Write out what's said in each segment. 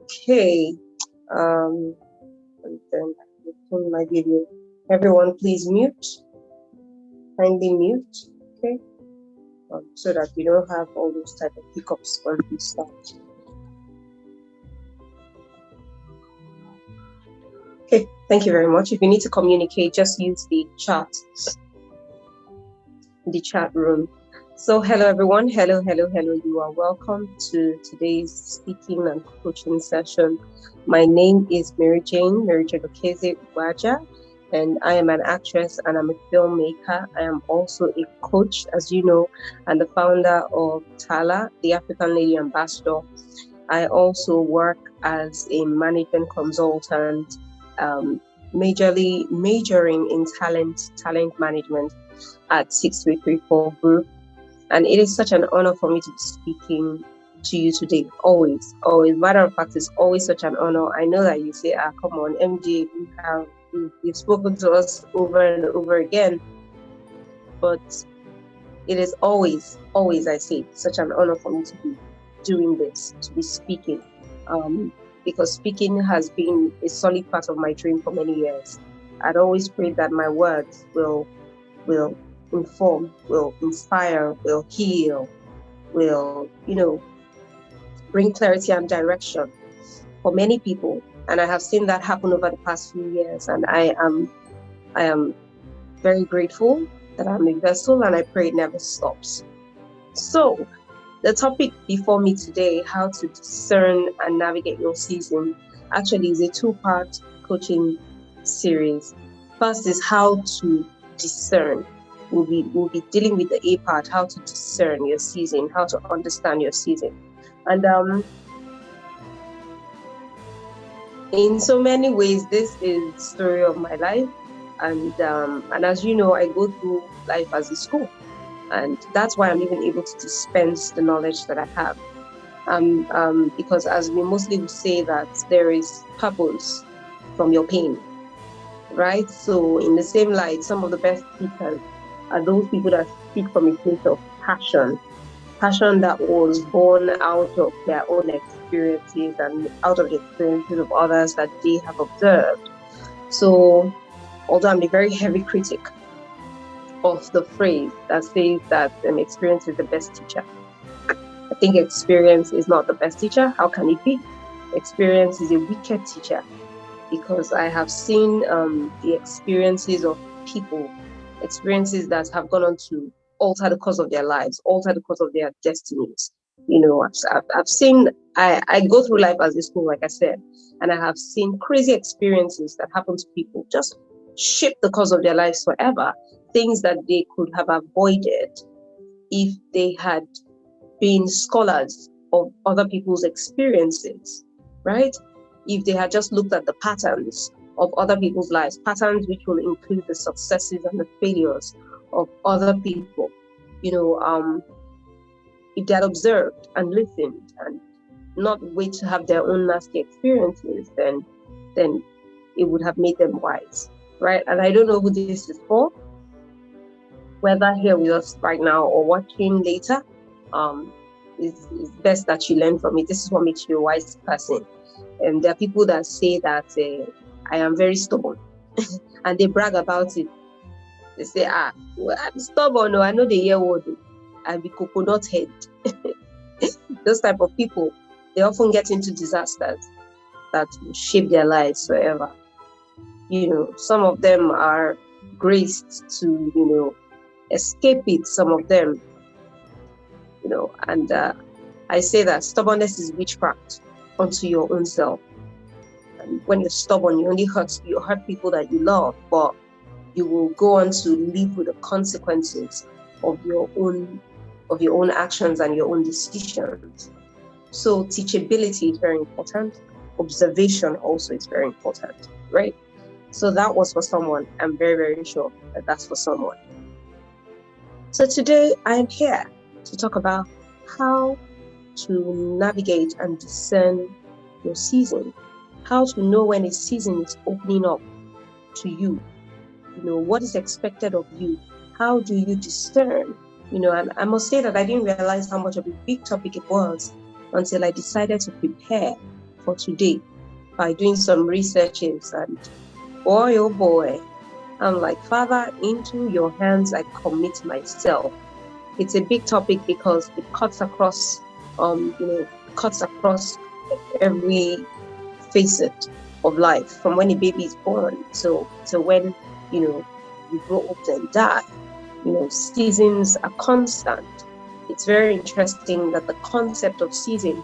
Okay. And then I turn my video. Everyone, please mute. Kindly mute. Okay. So that we don't have all those type of hiccups when we start. Okay. Thank you very much. If you need to communicate, just use the chat room. So hello everyone. Hello. You are welcome to today's speaking and coaching session. My name is Mary Jane Okeze Uwaja, and I am an actress and I'm a filmmaker. I am also a coach, as you know, and the founder of Tala, the African Lady Ambassador. I also work as a management consultant, majoring in talent management at 6334 Group. And it is such an honor for me to be speaking to you today. Always. Matter of fact, it's always such an honor. I know that you say, come on, MJ, you've spoken to us over and over again. But it is always, I say, such an honor for me to be doing this, to be speaking. Because speaking has been a solid part of my dream for many years. I'd always prayed that my words will inform, will inspire, will heal, will, bring clarity and direction for many people. And I have seen that happen over the past few years. And I am very grateful that I'm a vessel, and I pray it never stops. So the topic before me today, how to discern and navigate your season, actually is a 2-part coaching series. First is how to discern. We'll be dealing with the A part, how to discern your season, how to understand your season. And in so many ways, this is the story of my life. And as you know, I go through life as a school. And that's why I'm even able to dispense the knowledge that I have. Because as we mostly would say that there is purpose from your pain, right? So in the same light, some of the best teachers are those people that speak from a place of passion that was born out of their own experiences and out of the experiences of others that they have observed. So although I'm a very heavy critic of the phrase that says that experience is the best teacher, I think experience is not the best teacher. How can it be? Experience is a wicked teacher, because I have seen the experiences of people, experiences that have gone on to alter the course of their lives, alter the course of their destinies. I've seen, I go through life as a school, like I said, and I have seen crazy experiences that happen to people, just shape the course of their lives forever. Things that they could have avoided if they had been scholars of other people's experiences, right? If they had just looked at the patterns of other people's lives, patterns which will include the successes and the failures of other people, if they had observed and listened and not wait to have their own nasty experiences, then it would have made them wise, right? And I don't know who this is for, whether here with us right now or watching later. It's best that you learn from it. This is what makes you a wise person. And there are people that say that I am very stubborn, and they brag about it. They say, well, I'm stubborn. No, I know the year word. I be coconut head. Those type of people, they often get into disasters that shape their lives forever. Some of them are graced to, escape it. Some of them, and I say that stubbornness is witchcraft unto your own self. And when you're stubborn, you only hurt people that you love, but you will go on to live with the consequences of your own actions and your own decisions. So teachability is very important. Observation also is very important, right? So that was for someone. I'm very, very sure that that's for someone. So today I am here to talk about how to navigate and discern your season, how to know when a season is opening up to you, what is expected of you, how do you discern, and I must say that I didn't realize how much of a big topic it was until I decided to prepare for today by doing some researches, and boy, oh boy, I'm like, Father, into your hands I commit myself. It's a big topic because it cuts across, cuts across every facet of life, from when a baby is born to when, we grow old and die. Seasons are constant. It's very interesting that the concept of seasons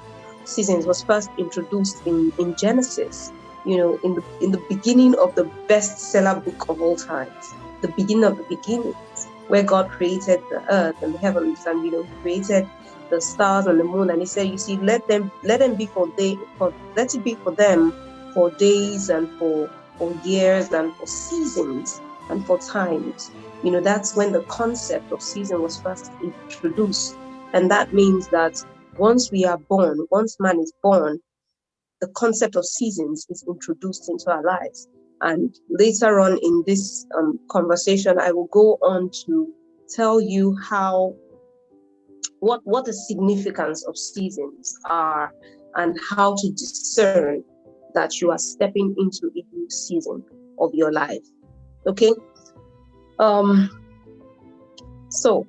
was first introduced in Genesis, in the beginning of the bestseller book of all times, the beginning of the beginnings, where God created the earth and the heavens, and created the stars and the moon, and he said, you see, let it be for them for days and for years and for seasons and for times. That's when the concept of season was first introduced. And that means that once man is born, the concept of seasons is introduced into our lives. And later on in this conversation, I will go on to tell you what the significance of seasons are, and how to discern that you are stepping into a new season of your life. Okay? So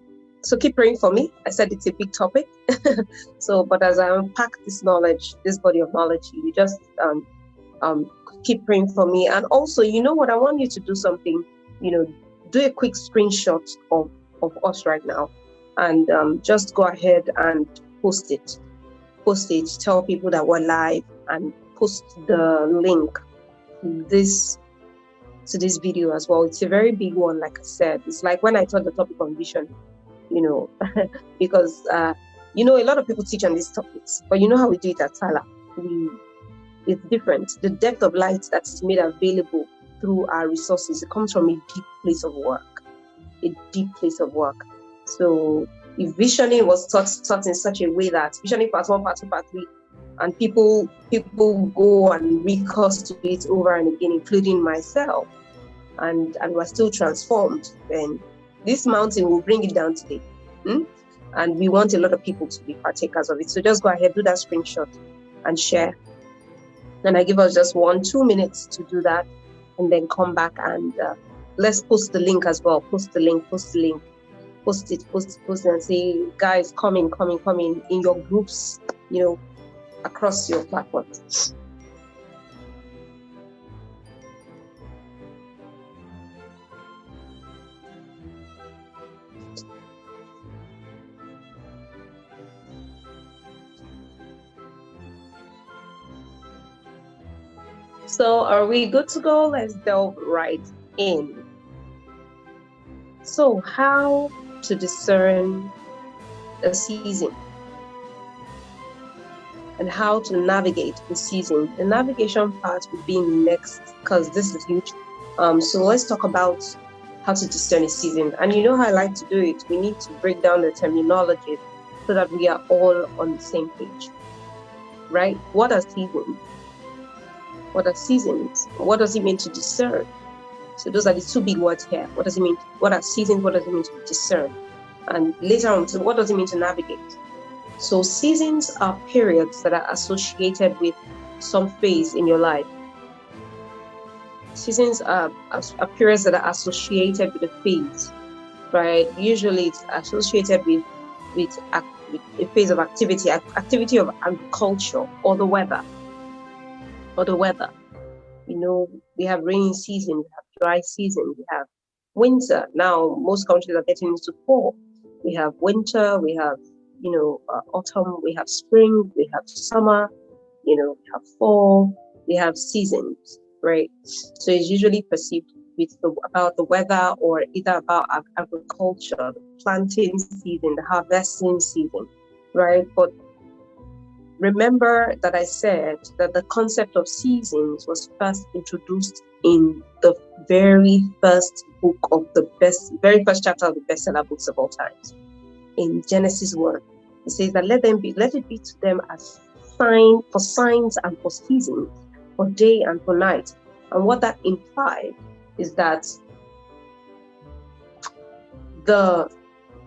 keep praying for me. I said it's a big topic. But as I unpack this body of knowledge, you just keep praying for me. And also, what, I want you to do something, do a quick screenshot of us right now, and just go ahead and post it. Tell people that we're live, and post the link to this video as well. It's a very big one. Like I said, it's like when I taught the topic on vision, because a lot of people teach on these topics, but how we do it at Sala, it's different. The depth of light that is made available through our resources, it comes from a deep place of work. So if visioning was taught in such a way that visioning part 1, part 2, part 3, and people go and recurse to it over and again, including myself, and we're still transformed, then this mountain will bring it down today. And we want a lot of people to be partakers of it. So just go ahead, do that screenshot and share. And I give us just 1-2 minutes to do that, and then come back and let's post the link as well. Post the link. Post it, and say, guys, come in in your groups, across your platforms. So are we good to go? Let's delve right in. So how to discern a season and how to navigate the season. The navigation part will be next, because this is huge. So let's talk about how to discern a season. And you know how I like to do it. We need to break down the terminology so that we are all on the same page, right? What are seasons? What are seasons? What does it mean to discern? So those are the two big words here. What does it mean? What are seasons? What does it mean to discern? And later on, so what does it mean to navigate? So seasons are periods that are associated with some phase in your life. Seasons are periods that are associated with a phase, right? Usually it's associated with a phase of activity of agriculture, or the weather. We have rainy season, we have dry season, we have winter. Now most countries are getting into fall. We have winter, we have autumn, we have spring, we have summer, we have fall, we have seasons, right? So it's usually perceived about the weather, or either about agriculture, the planting season, the harvesting season, right? But remember that I said that the concept of seasons was first introduced in the very first very first chapter of the bestseller books of all times. In Genesis 1, it says that let it be to them as signs and for seasons, for day and for night. And what that implied is that the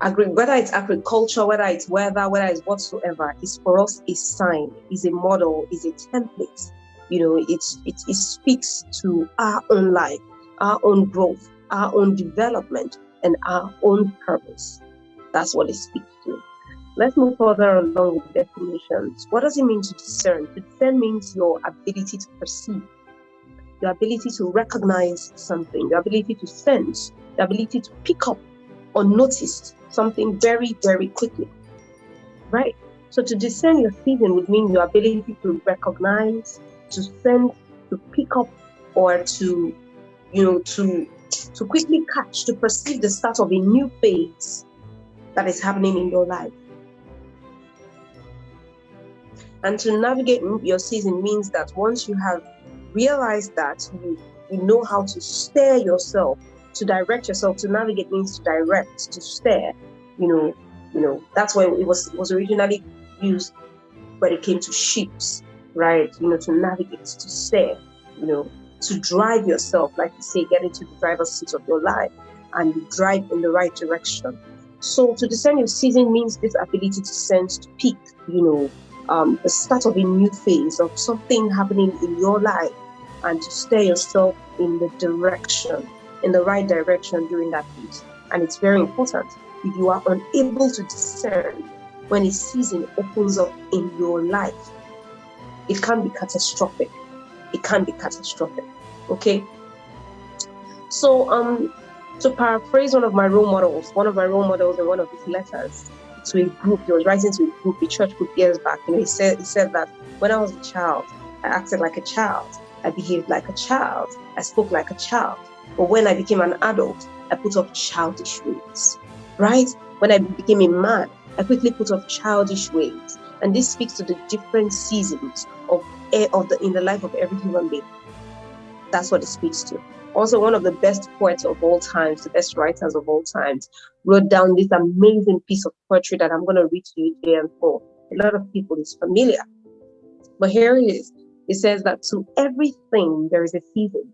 whether it's agriculture, whether it's weather, whether it's whatsoever, is for us a sign, is a model, is a template. It speaks to our own life, our own growth, our own development, and our own purpose. That's what it speaks to. Let's move further along with definitions. What does it mean to discern? To discern means your ability to perceive, your ability to recognize something, your ability to sense, the ability to pick up or notice something very, very quickly, right? So to discern your season would mean your ability to recognize, to sense, to pick up, or to quickly catch, to perceive the start of a new phase that is happening in your life. And to navigate your season means that once you have realized that, you know how to steer yourself, to direct yourself. To navigate means to direct, to steer. That's why it was originally used when it came to ships, right? To navigate, to steer, to drive yourself, like you say, get into the driver's seat of your life and you drive in the right direction. So to discern your season means this ability to sense, to pick, the start of a new phase of something happening in your life, and to steer yourself in the right direction during that phase. And it's very important. If you are unable to discern when a season opens up in your life, it can be catastrophic. Okay? So, to paraphrase one of my role models in one of his letters to a group, he was writing to a group, a church group years back. He said that when I was a child, I acted like a child, I behaved like a child, I spoke like a child. But when I became an adult, I put off childish ways, right? When I became a man, I quickly put off childish ways. And this speaks to the different seasons in the life of every human being. That's what it speaks to. Also, one of the best poets of all times, the best writers of all times, wrote down this amazing piece of poetry that I'm going to read to you today, and for a lot of people it's familiar. But here it is. It says that to everything there is a season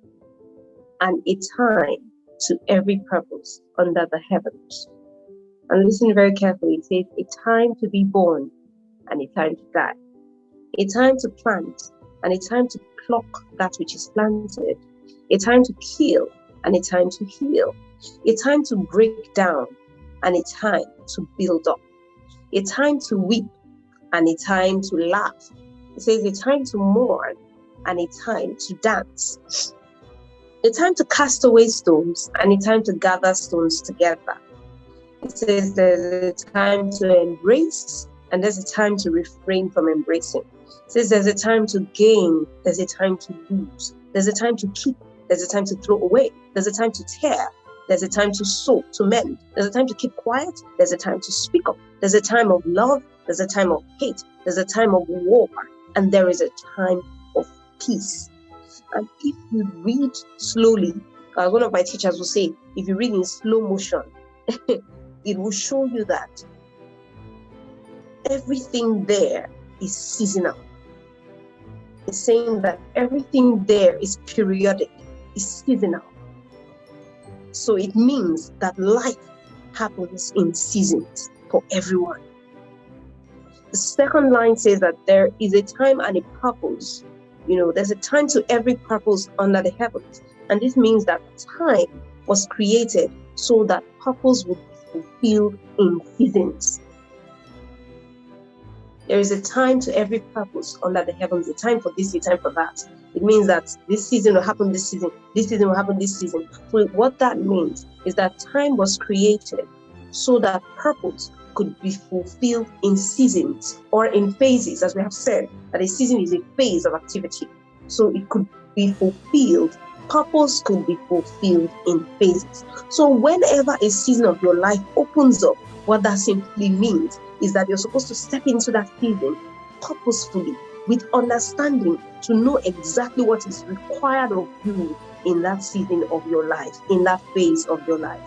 and a time to every purpose under the heavens. And listen very carefully. It says a time to be born and a time to die. A time to plant and a time to pluck that which is planted. A time to kill and a time to heal. A time to break down and a time to build up. A time to weep and a time to laugh. It says a time to mourn and a time to dance. A time to cast away stones and a time to gather stones together. It says there's a time to embrace and there's a time to refrain from embracing. It says there's a time to gain, there's a time to lose. There's a time to keep, there's a time to throw away. There's a time to tear. There's a time to sow, to mend. There's a time to keep quiet. There's a time to speak up. There's a time of love. There's a time of hate. There's a time of war. And there is a time of peace. And if you read slowly, as one of my teachers will say, if you read in slow motion, it will show you that everything there is seasonal. It's saying that everything there is periodic, is seasonal. So it means that life happens in seasons for everyone. The second line says that there is a time and a purpose. There's a time to every purpose under the heavens. And this means that time was created so that purpose would be fulfilled in seasons. There is a time to every purpose under the heavens, a time for this, a time for that. It means that this season will happen this season will happen this season. So what that means is that time was created so that purpose could be fulfilled in seasons or in phases, as we have said, that a season is a phase of activity. So it could be fulfilled, purpose could be fulfilled in phases. So whenever a season of your life opens up, what that simply means is that you're supposed to step into that season purposefully, with understanding, to know exactly what is required of you in that season of your life, in that phase of your life.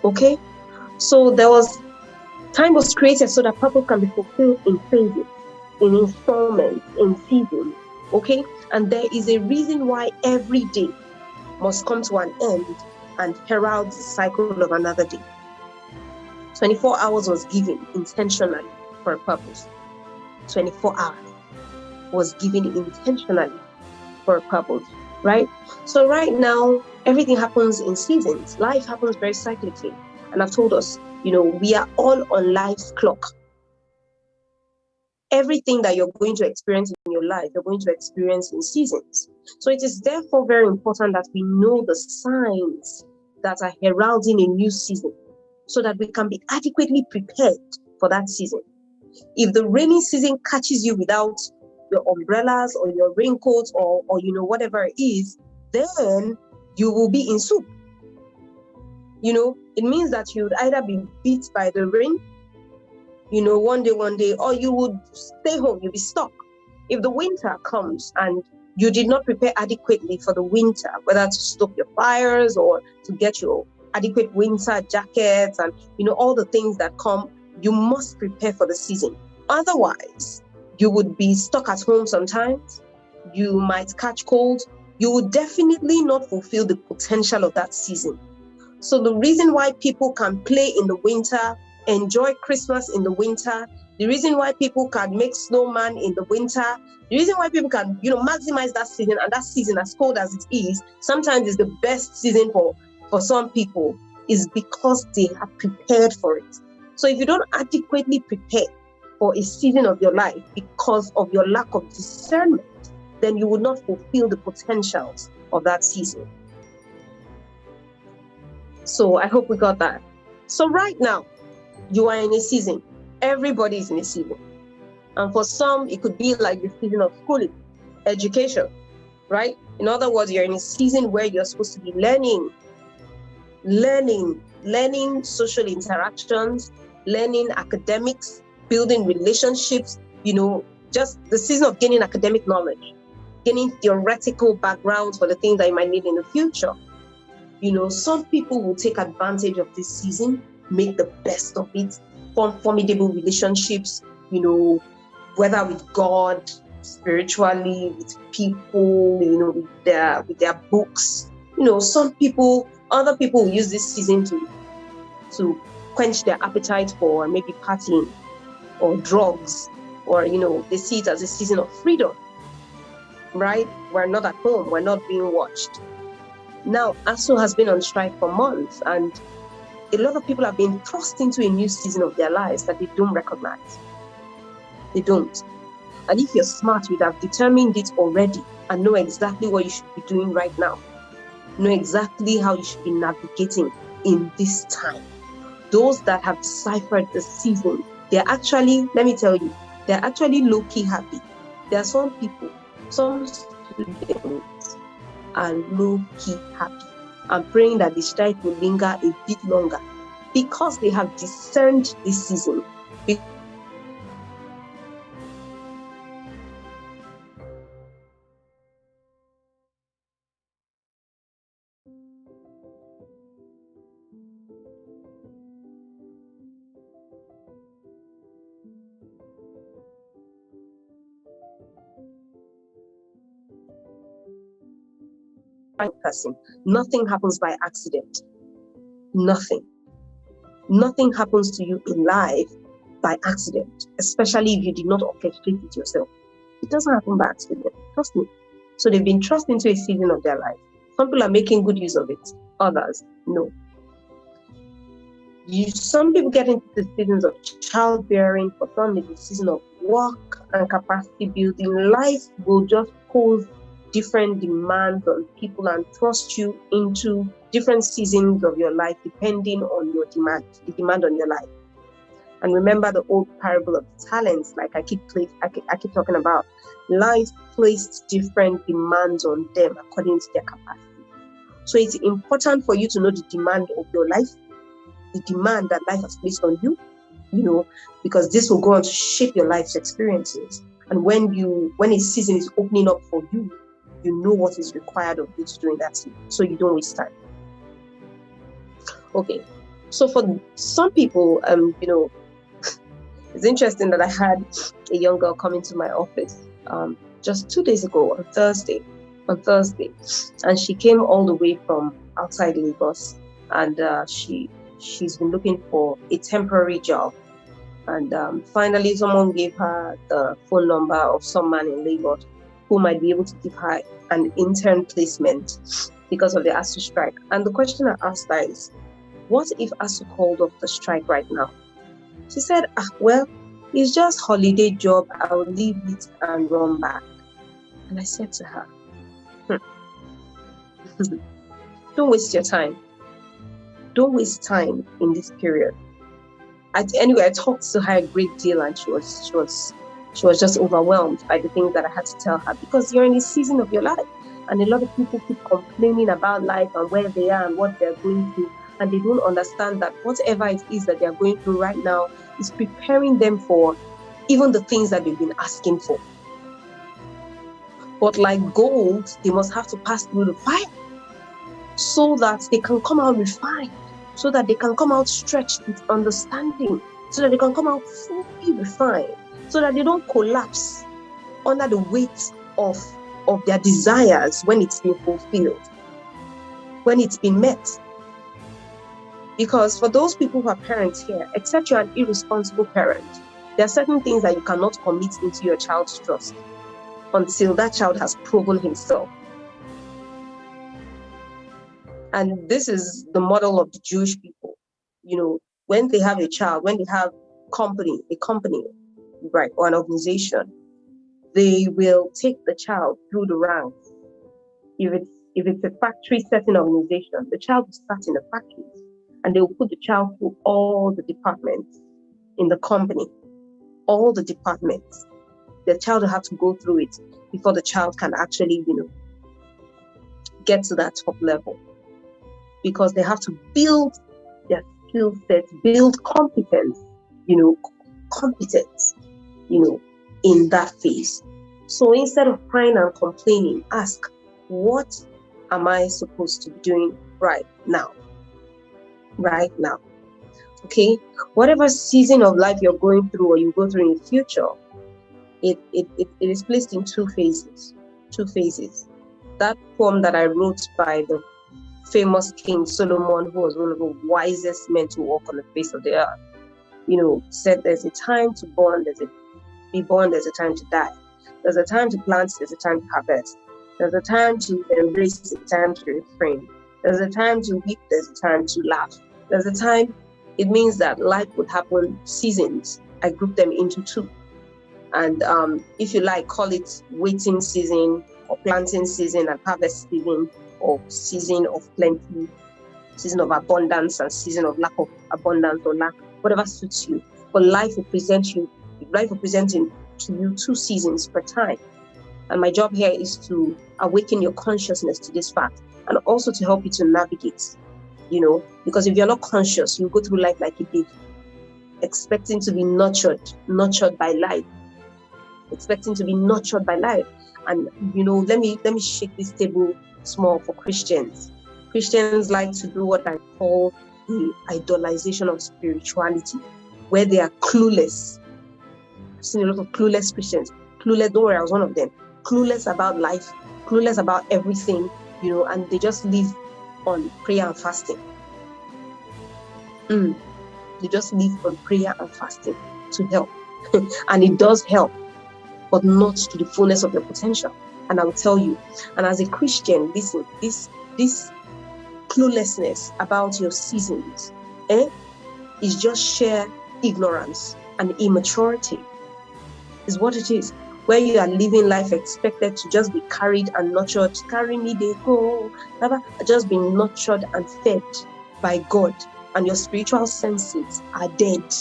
Okay? So time was created so that purpose can be fulfilled in phases, in installments, in seasons. Okay? And there is a reason why every day must come to an end and herald the cycle of another day. 24 hours was given intentionally for a purpose. 24 hours was given intentionally for a purpose, right? So right now, everything happens in seasons. Life happens very cyclically. And I've told us, we are all on life's clock. Everything that you're going to experience in your life, you're going to experience in seasons. So it is therefore very important that we know the signs that are heralding a new season so that we can be adequately prepared for that season. If the rainy season catches you without your umbrellas or your raincoats or whatever it is, then you will be in soup. It means that you would either be beat by the rain, one day, or you would stay home, you'll be stuck. If the winter comes and you did not prepare adequately for the winter, whether to stoke your fires or to get your adequate winter jackets and, all the things that come, you must prepare for the season. Otherwise, you would be stuck at home sometimes. You might catch cold. You would definitely not fulfill the potential of that season. So the reason why people can play in the winter, enjoy Christmas in the winter, the reason why people can make snowman in the winter, the reason why people can, maximize that season, and that season, as cold as it is, sometimes is the best season for some people, is because they have prepared for it. So if you don't adequately prepare for a season of your life because of your lack of discernment, then you will not fulfill the potentials of that season. So I hope we got that. So right now, you are in a season. Everybody is in a season. And for some, it could be like the season of schooling, education, right? In other words, you're in a season where you're supposed to be learning social interactions, learning academics, building relationships, just the season of gaining academic knowledge, gaining theoretical backgrounds for the things that you might need in the future. Some people will take advantage of this season, make the best of it, form formidable relationships, whether with God, spiritually, with people, with their books. Other people will use this season to quench their appetite for maybe partying or drugs, or, they see it as a season of freedom, right? We're not at home, we're not being watched. Now, ASU has been on strike for months, and a lot of people have been thrust into a new season of their lives that they don't recognize. They don't. And if you're smart, you'd have determined it already and know exactly what you should be doing right now. Know exactly how you should be navigating in this time. Those that have deciphered the season, they're actually, let me tell you, they're actually low-key happy. There are some people, some students are low-key happy. I'm praying that the strike will linger a bit longer because they have discerned this season. Person, nothing happens by accident. Nothing happens to you in life by accident, especially if you did not orchestrate it yourself. It doesn't happen by accident, trust me. So they've been thrust into a season of their life. Some people are making good use of it, others no. Some people get into the seasons of childbearing, for some it's the season of work and capacity building. Life will just pose different demands on people and thrust you into different seasons of your life depending on your demand, the demand on your life. And remember the old parable of the talents, like I keep talking about. Life placed different demands on them according to their capacity. So it's important for you to know the demand of your life, the demand that life has placed on you, because this will go on to shape your life's experiences. And when a season is opening up for you, you know what is required of you to do in that season, so you don't waste time. Okay, so for some people, it's interesting that I had a young girl come into my office just 2 days ago on Thursday, and she came all the way from outside Lagos, and she she's been looking for a temporary job. And finally, someone gave her the phone number of some man in Lagos who might be able to give her an intern placement because of the ASU strike. And the question I asked her is, what if ASU called off the strike right now? She said, well, it's just holiday job. I will leave it and run back. And I said to her, don't waste your time. Don't waste time in this period. Anyway, I talked to her a great deal, and she was just overwhelmed by the things that I had to tell her, because you're in a season of your life, and a lot of people keep complaining about life and where they are and what they're going through, and they don't understand that whatever it is that they're going through right now is preparing them for even the things that they've been asking for. But like gold, they must have to pass through the fire so that they can come out refined, so that they can come out stretched with understanding, so that they can come out fully refined, so that they don't collapse under the weight of their desires when it's been fulfilled, when it's been met. Because for those people who are parents here, except you're an irresponsible parent, there are certain things that you cannot commit into your child's trust until that child has proven himself. And this is the model of the Jewish people. You know, when they have a child, when they have a company, right, or an organization, they will take the child through the ranks. If it's a factory setting organization, the child will start in the factories, and they will put the child through all the departments in the company, all the departments. The child will have to go through it before the child can actually, get to that top level. Because they have to build their skill set, build competence, in that phase. So instead of crying and complaining, ask, what am I supposed to be doing right now? Right now. Okay? Whatever season of life you're going through or you go through in the future, it is placed in two phases. That poem that I wrote by the famous King Solomon, who was one of the wisest men to walk on the face of the earth, said there's a time to born, there's a time to die. There's a time to plant, there's a time to harvest. There's a time to embrace, there's a time to refrain. There's a time to weep, there's a time to laugh. There's a time, it means that life would happen seasons. I group them into two. And if you like, call it waiting season or planting season and harvest season, or season of plenty, season of abundance, and season of lack of abundance or lack, whatever suits you. But life will present to you two seasons per time. And my job here is to awaken your consciousness to this fact, and also to help you to navigate, because if you're not conscious, you go through life like a baby, expecting to be nurtured by life, And let me shake this table small for Christians. Christians like to do what I call the idolization of spirituality, where they are clueless. I've seen a lot of clueless Christians. Clueless, don't worry, I was one of them. Clueless about life, clueless about everything, and they just live on prayer and fasting. They just live on prayer and fasting to help. And it does help, but not to the fullness of their potential. And I will tell you, and as a Christian, listen, this cluelessness about your seasons is just sheer ignorance and immaturity, is what it is. Where you are living life expected to just be carried and nurtured, carry me, they go, just being nurtured and fed by God, and your spiritual senses are dead.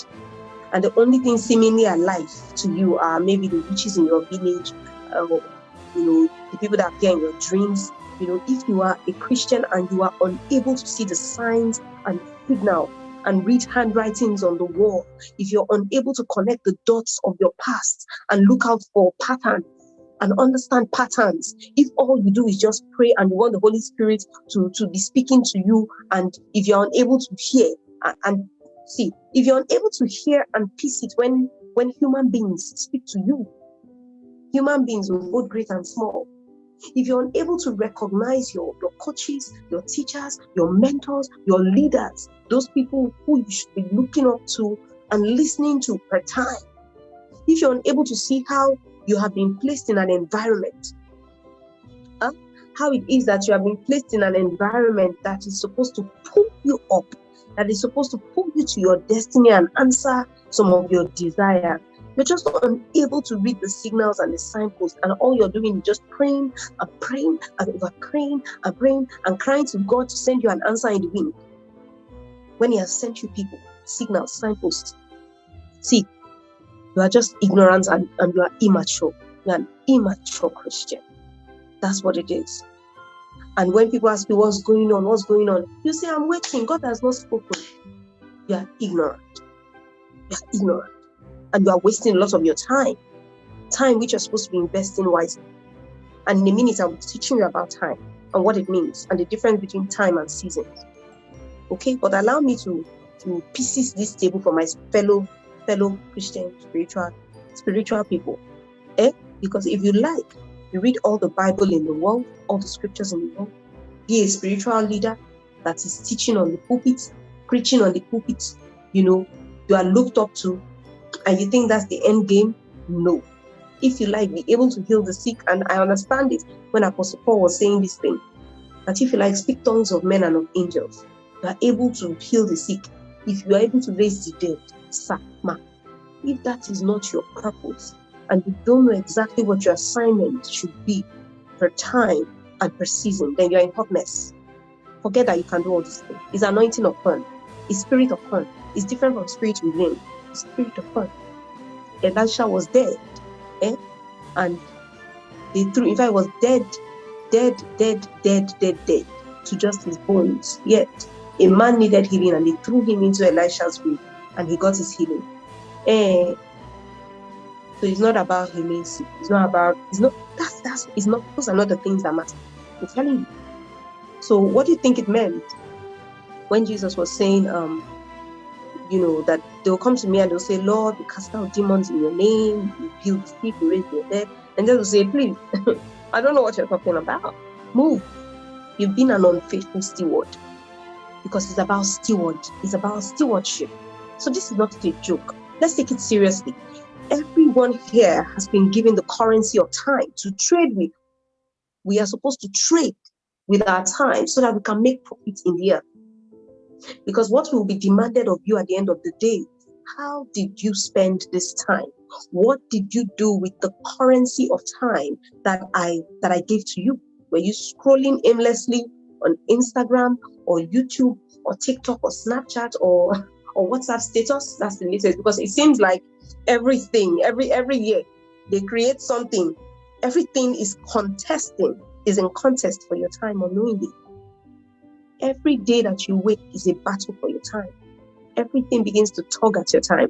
And the only thing seemingly alive to you are maybe the witches in your village, the people that appear in your dreams. If you are a Christian and you are unable to see the signs and signal and read handwritings on the wall, if you're unable to connect the dots of your past and look out for patterns and understand patterns, if all you do is just pray and you want the Holy Spirit to be speaking to you, and if you're unable to hear and see, if you're unable to hear and piece it when human beings speak to you, human beings, both great and small, If you're unable to recognize your coaches, your teachers, your mentors, your leaders, those people who you should be looking up to and listening to per time, if you're unable to see how you have been placed in an environment, how it is that you have been placed in an environment that is supposed to pull you up, that is supposed to pull you to your destiny and answer some of your desires. You're just unable to read the signals and the signposts, and all you're doing is just praying and praying and praying and praying and crying to God to send you an answer in the wind, when He has sent you people, signals, signposts. See, you are just ignorant and you are immature. You're an immature Christian. That's what it is. And when people ask you what's going on, you say, I'm waiting. God has not spoken. You are ignorant. And you are wasting a lot of your time which you're supposed to be investing wisely. And in a minute, I'll be teaching you about time and what it means and the difference between time and seasons. Okay, but allow me to pieces this table for my fellow Christian spiritual people. Because if you like, you read all the Bible in the world, all the scriptures in the world, be a spiritual leader that is teaching on the pulpit, preaching on the pulpit, you are looked up to, and you think that's the end game? No. If you like, be able to heal the sick, and I understand it when Apostle Paul was saying this thing, that if you like, speak tongues of men and of angels, you are able to heal the sick. If you are able to raise the dead, if that is not your purpose, and you don't know exactly what your assignment should be per time and per season, then you're in hot mess. Forget that you can do all these things. It's anointing upon. It's spirit upon. It's different from spirit within. It's spirit upon. Elisha was dead. And they threw, in fact, it was dead to just his bones. Yet a man needed healing, and they threw him into Elisha's grave, and he got his healing. So it's not about healing sick. Those are not the things that matter. I'm telling you. So what do you think it meant when Jesus was saying, that they'll come to me and they'll say, Lord, we cast out demons in your name, you heal the sick, you raise the dead. And Jesus will say, please, I don't know what you're talking about. Move. You've been an unfaithful steward. Because it's about stewardship. So this is not a joke. Let's take it seriously. Everyone here has been given the currency of time to trade with. We are supposed to trade with our time so that we can make profits in the earth. Because what will be demanded of you at the end of the day, how did you spend this time? What did you do with the currency of time that I gave to you? Were you scrolling aimlessly on Instagram or YouTube or TikTok or Snapchat or WhatsApp status? That's the latest, because it seems like every year they create something. Everything is in contest for your time unknowingly. Every day that you wake is a battle for your time. Everything begins to tug at your time.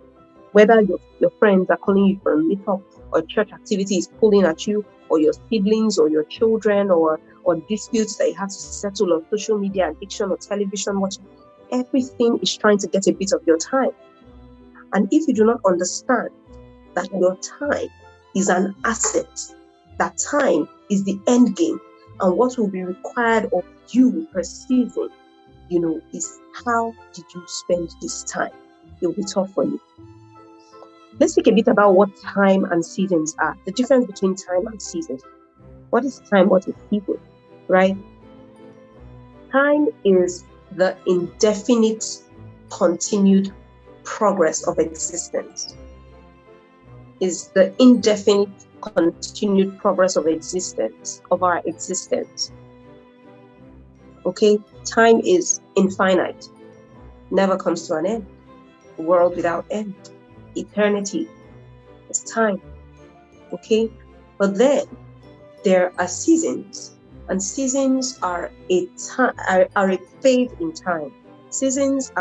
Whether your friends are calling you for a meetup, or church activity is pulling at you, or your siblings or your children, or disputes that you have to settle on social media, addiction or television watching, everything is trying to get a bit of your time. And if you do not understand that your time is an asset, that time is the end game, and what will be required of you per season, is how did you spend this time? It will be tough for you. Let's think a bit about what time and seasons are. The difference between time and seasons. What is time? What is season? Right? Time is the indefinite, continued progress of existence. Is the indefinite, continued progress of existence, of our existence. Okay? Time is infinite, never comes to an end. A world without end. Eternity is time. Okay? But then there are seasons, and seasons are a phase in time. Seasons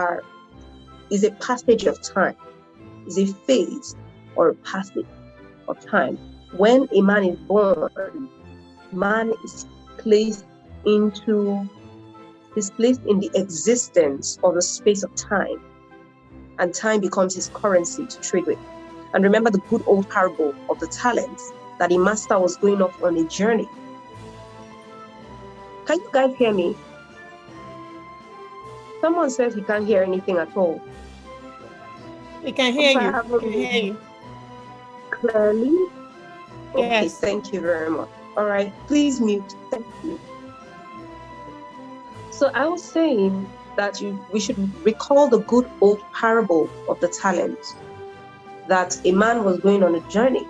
is a passage of time, is a phase or a passage of time. When a man is born, man is placed in the existence of the space of time, and time becomes his currency to trade with. And remember the good old parable of the talents, that a master was going off on a journey, Can you guys hear me? Someone says he can't hear anything at all. We can hear you. We can hear you clearly. Okay, Yes. thank you very much. All right, please mute. Thank you. So I was saying that we should recall the good old parable of the talents, that a man was going on a journey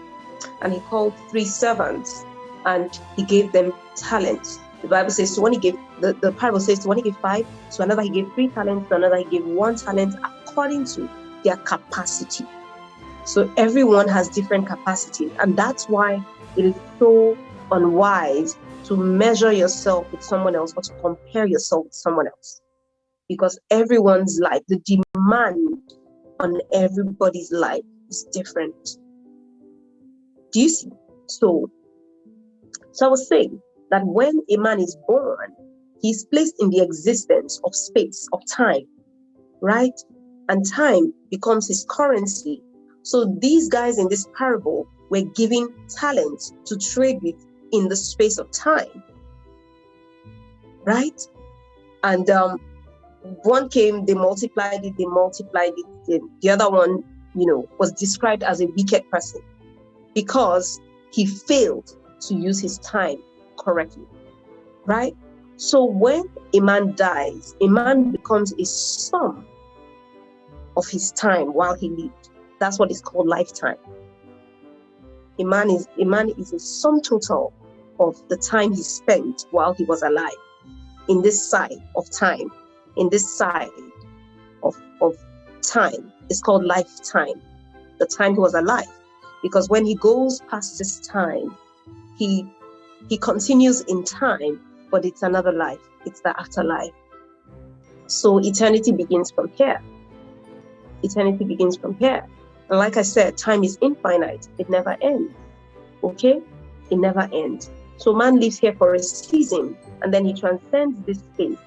and he called 3 servants and he gave them talents. The Bible says, so when he gave, the parable says, so when he gave 5, to another he gave 3 talents, to another he gave 1 talent according to their capacity. So everyone has different capacity, and that's why it is so unwise to measure yourself with someone else or to compare yourself with someone else, because everyone's life, the demand on everybody's life is different. Do you see? So I was saying that when a man is born, he's placed in the existence of space, of time, right? And time becomes his currency. So these guys in this parable were given talents to trade with in the space of time, right? And one came, they multiplied it. The other one, was described as a wicked person because he failed to use his time correctly, right? So when a man dies, a man becomes a sum of his time while he lived. That's what is called lifetime. A man is a sum total of the time he spent while he was alive in this side of time. In this side of time, it's called lifetime, the time he was alive. Because when he goes past this time, he continues in time, but it's another life. It's the afterlife. So eternity begins from here. Eternity begins from here. And like I said, time is infinite. It never ends. Okay? It never ends. So man lives here for a season, and then he transcends this space.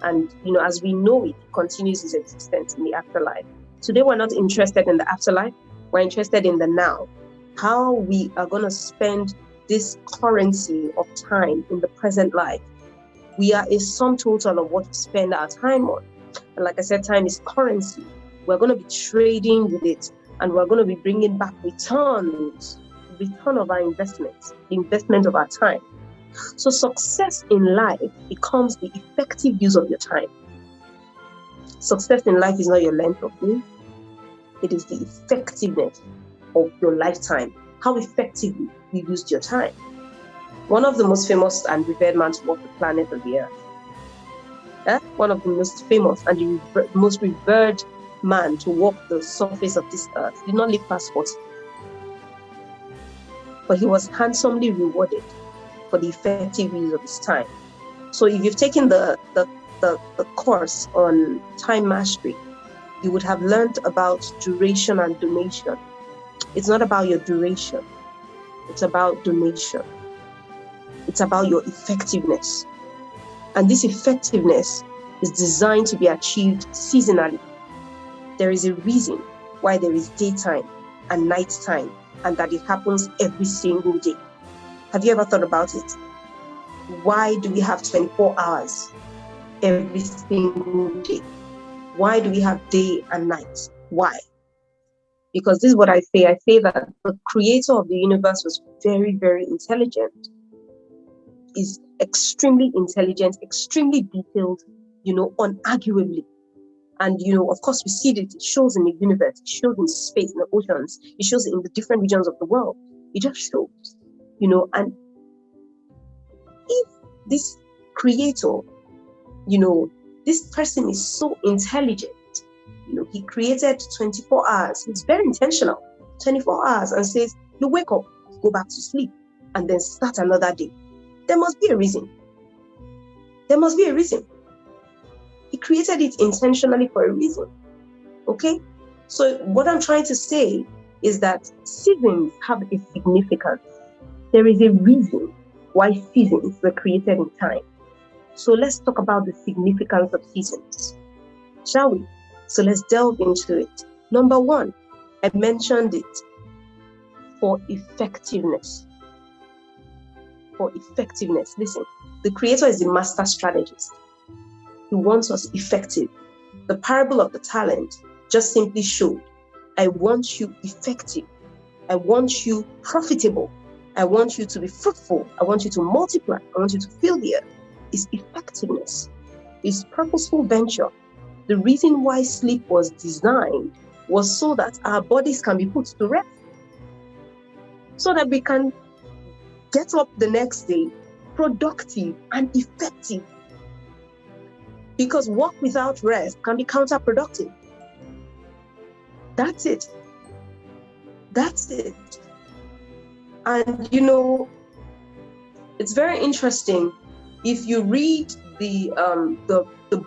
And, as we know it, continues his existence in the afterlife. Today, we're not interested in the afterlife. We're interested in the now. How we are going to spend this currency of time in the present life. We are a sum total of what we spend our time on. And like I said, time is currency. We're going to be trading with it, and we're going to be bringing back returns, return of our investments, the investment of our time. So success in life becomes the effective use of your time. Success in life is not your length of days. It is the effectiveness of your lifetime, how effectively you used your time. One of the most famous and revered men to walk the planet of the earth. One of the most famous and the most revered man to walk the surface of this earth did not live past 40. But he was handsomely rewarded for the effective use of his time. So if you've taken the course on time mastery, you would have learned about duration and donation. It's not about your duration. It's about donation. It's about your effectiveness. And this effectiveness is designed to be achieved seasonally. There is a reason why there is daytime and nighttime, and that it happens every single day. Have you ever thought about it? Why do we have 24 hours every single day? Why do we have day and night? Why? Because this is what I say. I say that the creator of the universe was very, very intelligent. Is extremely intelligent, extremely detailed, unarguably. And, of course, we see that it shows in the universe, it shows in space, in the oceans, it shows in the different regions of the world. It just shows, and if this creator, this person is so intelligent, he created 24 hours. It's very intentional, 24 hours, and says, you wake up, go back to sleep, and then start another day. There must be a reason. There must be a reason. He created it intentionally for a reason. Okay? So what I'm trying to say is that seasons have a significance. There is a reason why seasons were created in time. So let's talk about the significance of seasons, shall we? So let's delve into it. Number one, I mentioned it, for effectiveness. for effectiveness. Listen, the Creator is the master strategist. He wants us effective. The parable of the talent just simply showed, I want you effective. I want you profitable. I want you to be fruitful. I want you to multiply. I want you to fill the earth. It's effectiveness. It's purposeful venture. The reason why sleep was designed was so that our bodies can be put to rest, so that we can get up the next day productive and effective. Because work without rest can be counterproductive. That's it. That's it. And it's very interesting. If you read the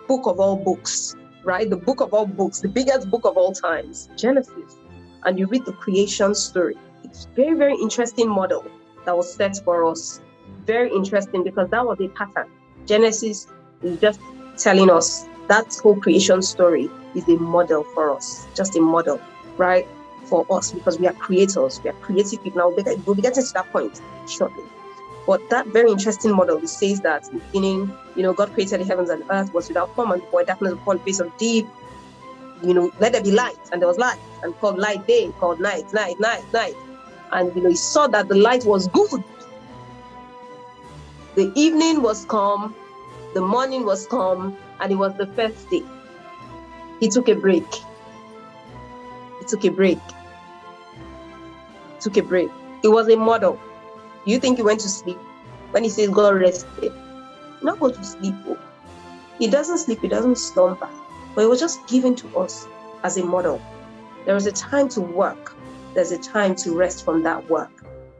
book of all books, right? The book of all books, the biggest book of all times, Genesis, and you read the creation story, it's very, very interesting model that was set for us. Very interesting, because that was a pattern. Genesis is just telling us that whole creation story is a model for us, just a model, right? For us, because we are creators, we are creative people. Now we'll be getting to that point shortly. But that very interesting model, it says that in the beginning, God created the heavens and earth, was without form and void, darkness upon the face of deep. Let there be light, and there was light, and called light day, called night. And he saw that the light was good. The evening was come, the morning was come, and it was the first day. He took a break. It was a model. Do you think he went to sleep? When he says God rested, not go to sleep. He doesn't sleep, he doesn't slumber. But it was just given to us as a model. There is a time to work. There's a time to rest from that work,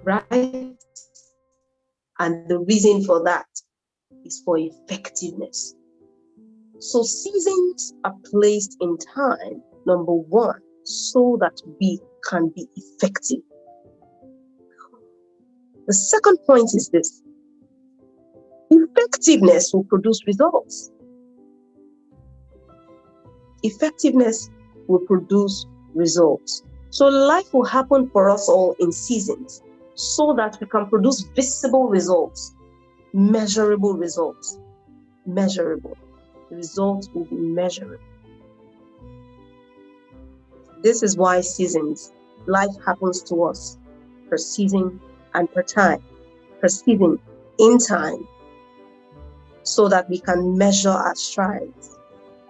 right? And the reason for that is for effectiveness. So seasons are placed in time, number one, so that we can be effective. The second point is this: effectiveness will produce results. Effectiveness will produce results. So life will happen for us all in seasons, so that we can produce visible results, measurable results. Measurable. The results will be measurable. This is why seasons, life happens to us per season and per time, per season in time, so that we can measure our strides,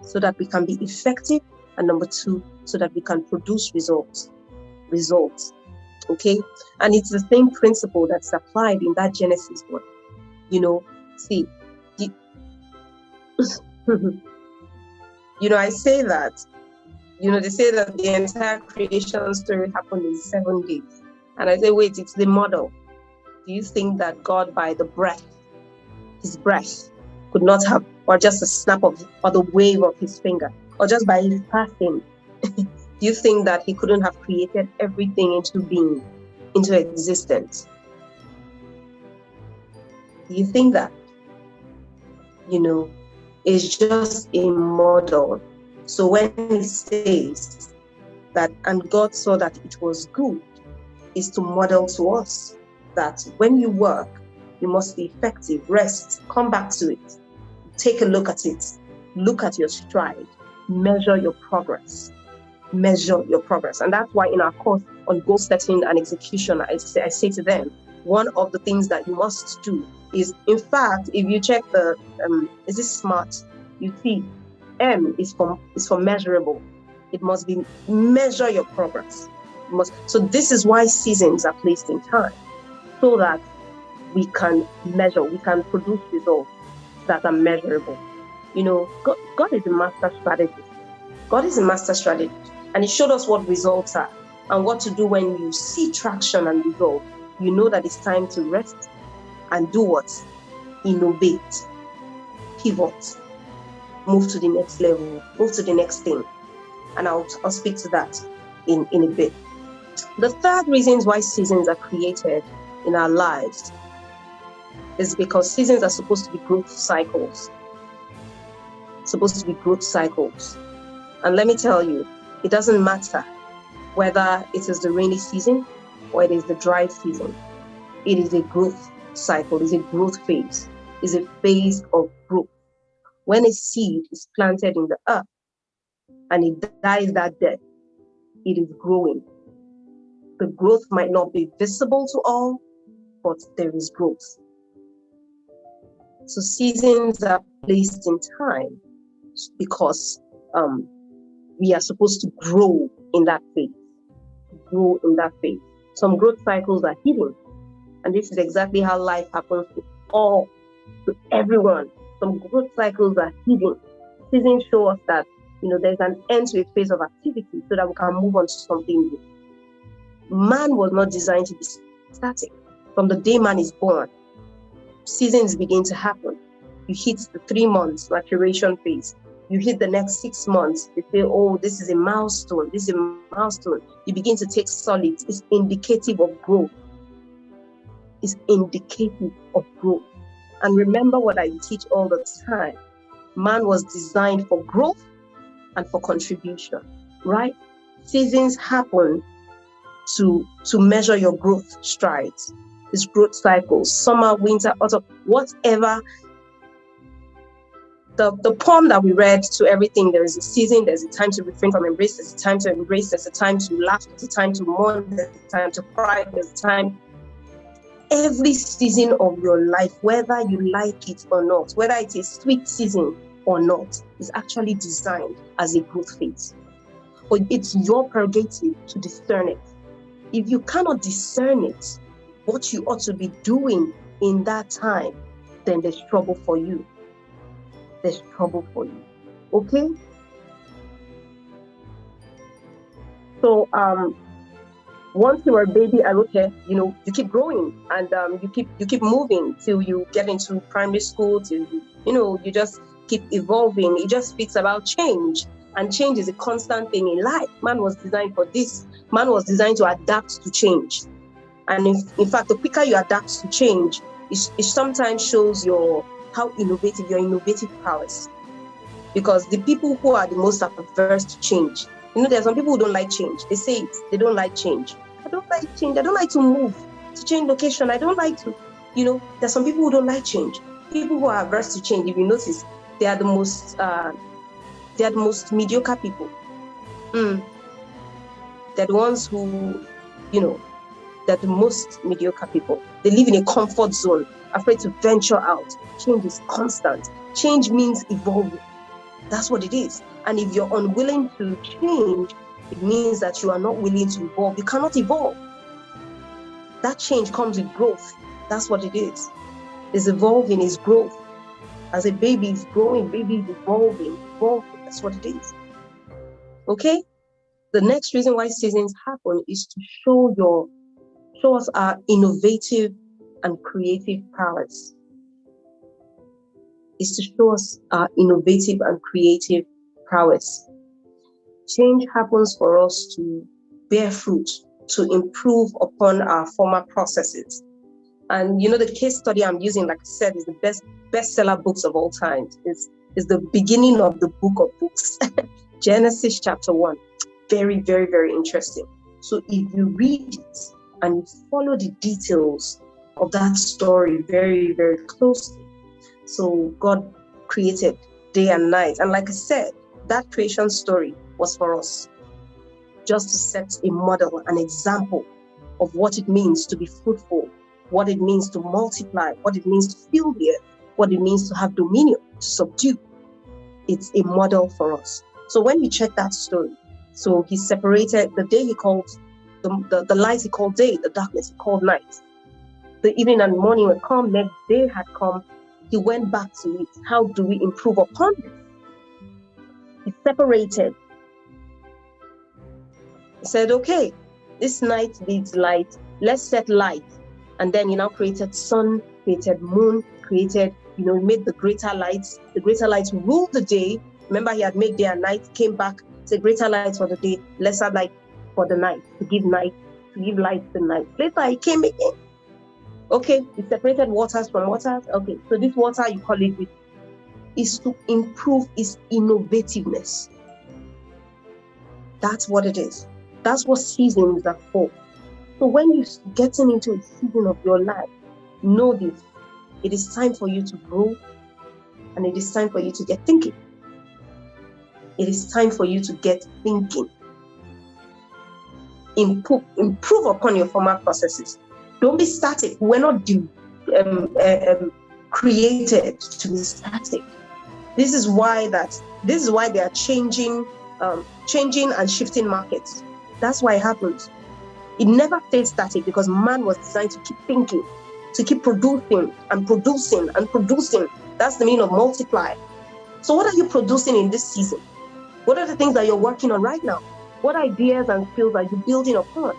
so that we can be effective, and number two, so that we can produce results. Okay? And it's the same principle that's applied in that Genesis one. See, I say that, they say that the entire creation story happened in 7 days. And I say, wait, it's the model. Do you think that God, by his breath, could not have, or just a snap of, or the wave of his finger, or just by his passing, do you think that he couldn't have created everything into being, into existence? Do you think that? It's just a model. So when he says that, and God saw that it was good, is to model to us that when you work, you must be effective, rest, come back to it, take a look at it, look at your stride, measure your progress. And that's why in our course on goal setting and execution, I say to them, one of the things that you must do is, in fact, if you check the, is this SMART? You see, M is for measurable. It must be measure your progress. So this is why seasons are placed in time, so that we can measure, we can produce results that are measurable. God is a master strategist. God is a master strategist, and he showed us what results are and what to do when you see traction and result. You know that it's time to rest and do what? Innovate, pivot, move to the next level, move to the next thing. And I'll speak to that in a bit. The third reasons why seasons are created in our lives is because seasons are supposed to be growth cycles. And let me tell you, it doesn't matter whether it is the rainy season or it is the dry season. It is a growth cycle, is a growth phase, is a phase of growth. When a seed is planted in the earth and it dies that death, it is growing. The growth might not be visible to all, but there is growth. So seasons are placed in time because we are supposed to grow in that phase. Grow in that phase. Some growth cycles are hidden, and this is exactly how life happens to everyone. Some growth cycles are hidden. Seasons show us that there's an end to a phase of activity so that we can move on to something new. Man was not designed to be static. From the day man is born, seasons begin to happen. You hit the 3 months maturation phase. You hit the next 6 months. They say, oh, this is a milestone. This is a milestone. You begin to take solids. It's indicative of growth. It's indicative of growth. And remember what I teach all the time. Man was designed for growth and for contribution, right? Seasons happen to measure your growth strides. It's growth cycles, summer, winter, autumn, whatever. The poem that we read, to everything, there is a season, there's a time to refrain from embrace, there's a time to embrace, there's a time to laugh, there's a time to mourn, there's a time to cry, there's a time. Every season of your life, whether you like it or not, whether it's a sweet season or not, is actually designed as a growth phase. But it's your prerogative to discern it. If you cannot discern it, what you ought to be doing in that time, then there's trouble for you. There's trouble for you. Okay? So once you are a baby, you keep growing and you keep moving till you get into primary school, till you just keep evolving. It just speaks about change. And change is a constant thing in life. Man was designed for this. Man was designed to adapt to change. And in fact, the quicker you adapt to change, it sometimes shows your innovative prowess. Because the people who are the most averse to change, there are some people who don't like change. They say it, they don't like change. I don't like change. I don't like to move, to change location. I don't like to, there's some people who don't like change. People who are averse to change, if you notice, they are the most mediocre people. They're the ones who, they're the most mediocre people. They live in a comfort zone, afraid to venture out. Change is constant. Change means evolving. That's what it is. And if you're unwilling to change, it means that you are not willing to evolve. You cannot evolve. That change comes with growth. That's what it is. It's evolving, it's growth. As a baby is growing, baby is evolving. That's what it is. Okay? The next reason why seasons happen is to show us our innovative and creative prowess. Is to show us our innovative and creative prowess. Change happens for us to bear fruit, to improve upon our former processes. And the case study I'm using, like I said, is the bestseller books of all time. Is the beginning of the book of books, Genesis chapter 1. Very, very, very interesting. So if you read it and you follow the details of that story very, very closely. So God created day and night. And like I said, that creation story was for us, just to set a model, an example of what it means to be fruitful, what it means to multiply, what it means to fill the earth, what it means to have dominion, to subdue. It's a model for us. So when you check that story, so he separated the day, he called the light, he called day, the darkness, he called night. The evening and morning would come, next day had come, he went back to it. How do we improve upon this? He separated. He said, okay, this night needs light. Let's set light. And then he now created sun, created moon, created, made the greater lights. The greater lights ruled the day. Remember, he had made day and night, came back, said greater lights for the day, lesser light for the night, to give light to the night. Later, he came again. Okay, he separated waters from waters. Okay, so this water, you call it, is to improve its innovativeness. That's what it is. That's what seasons are for. So when you're getting into a season of your life, know this. It is time for you to grow, and it is time for you to get thinking. It is time for you to get thinking. Improve upon your former processes. Don't be static. We're not created to be static. This is why they are changing and shifting markets. That's why it happens. It never stays static because man was designed to keep thinking, to keep producing and producing and producing. That's the meaning of multiply. So what are you producing in this season? What are the things that you're working on right now? What ideas and skills are you building upon?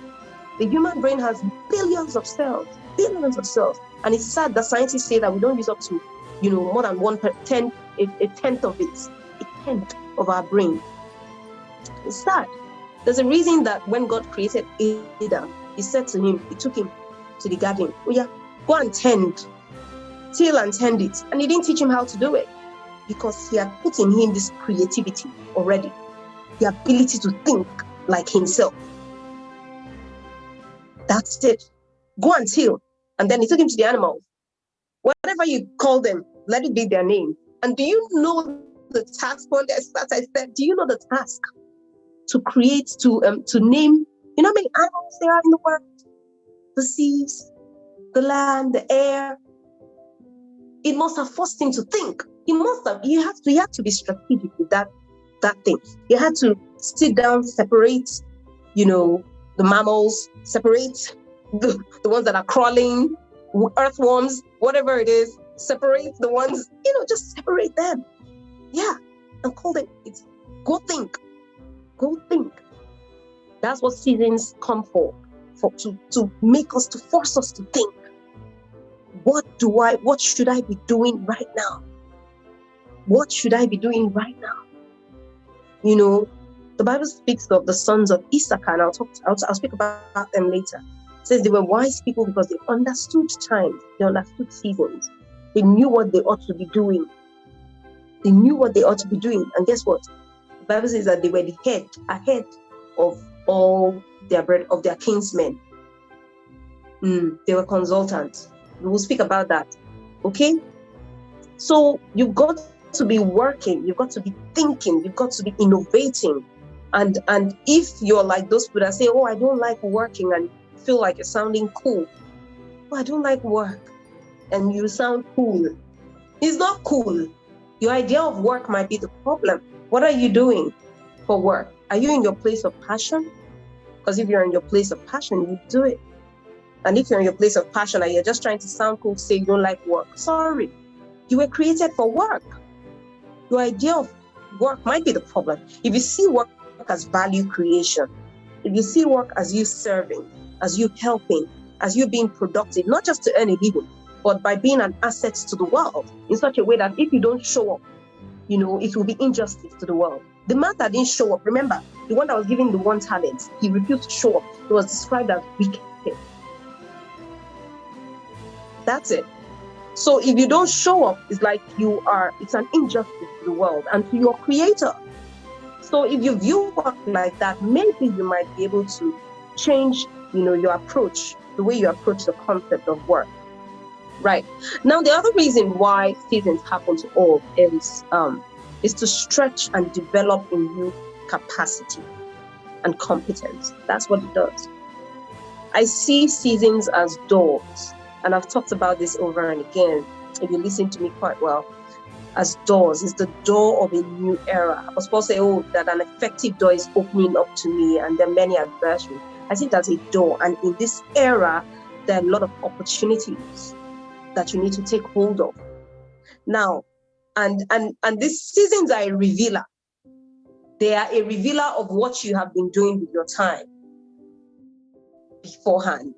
The human brain has billions of cells. And it's sad that scientists say that we don't use up to, more than a tenth of it, a tenth of our brain. It's sad. There's a reason that when God created Adam, he said to him, he took him to the garden. Oh yeah, go and till and tend it. And he didn't teach him how to do it because he had put in him this creativity already, the ability to think like himself. That's it. Go and till. And then he took him to the animals. Whatever you call them, let it be their name. And do you know the task? One day I said, do you know the task to create, to name, you know how many animals there are in the world? The seas, the land, the air. It must have forced him to think. He had to be strategic with that thing. He had to sit down, separate, the mammals, separate the ones that are crawling, earthworms, whatever it is, separate the ones, just separate them. Yeah, and call them, go think. Go think. That's what seasons come for to make us, to force us to think. What should I be doing right now? What should I be doing right now? The Bible speaks of the sons of Issachar, and I'll speak about them later. It says they were wise people because they understood times, they understood seasons. They knew what they ought to be doing. And guess what? The Bible says that they were ahead of all their kinsmen. They were consultants. We will speak about that. Okay? So you've got to be working, you've got to be thinking, you've got to be innovating. And if you're like those people that say, oh, I don't like working, and feel like you're sounding cool. Oh, I don't like work. And you sound cool. It's not cool. Your idea of work might be the problem. What are you doing for work? Are you in your place of passion? Because if you're in your place of passion, you do it. And if you're in your place of passion and you're just trying to sound cool, say you don't like work, sorry. You were created for work. Your idea of work might be the problem. If you see work as value creation, if you see work as you serving, as you helping, as you being productive, not just to earn a living, but by being an asset to the world in such a way that if you don't show up, it will be injustice to the world. The man that didn't show up, remember, the one that was given the 1 talent, he refused to show up. He was described as wicked. That's it. So if you don't show up, it's like it's an injustice to the world and to your creator. So if you view work like that, maybe you might be able to change, your approach, the way you approach the concept of work. Right. Now, the other reason why seasons happen to all is to stretch and develop in you capacity and competence. That's what it does. I see seasons as doors, and I've talked about this over and again, if you listen to me quite well, as doors. It's the door of a new era. I was supposed to say, that an effective door is opening up to me, and there are many adversaries. I think that's a door, and in this era, there are a lot of opportunities that you need to take hold of. Now, and these seasons are a revealer. They are a revealer of what you have been doing with your time beforehand.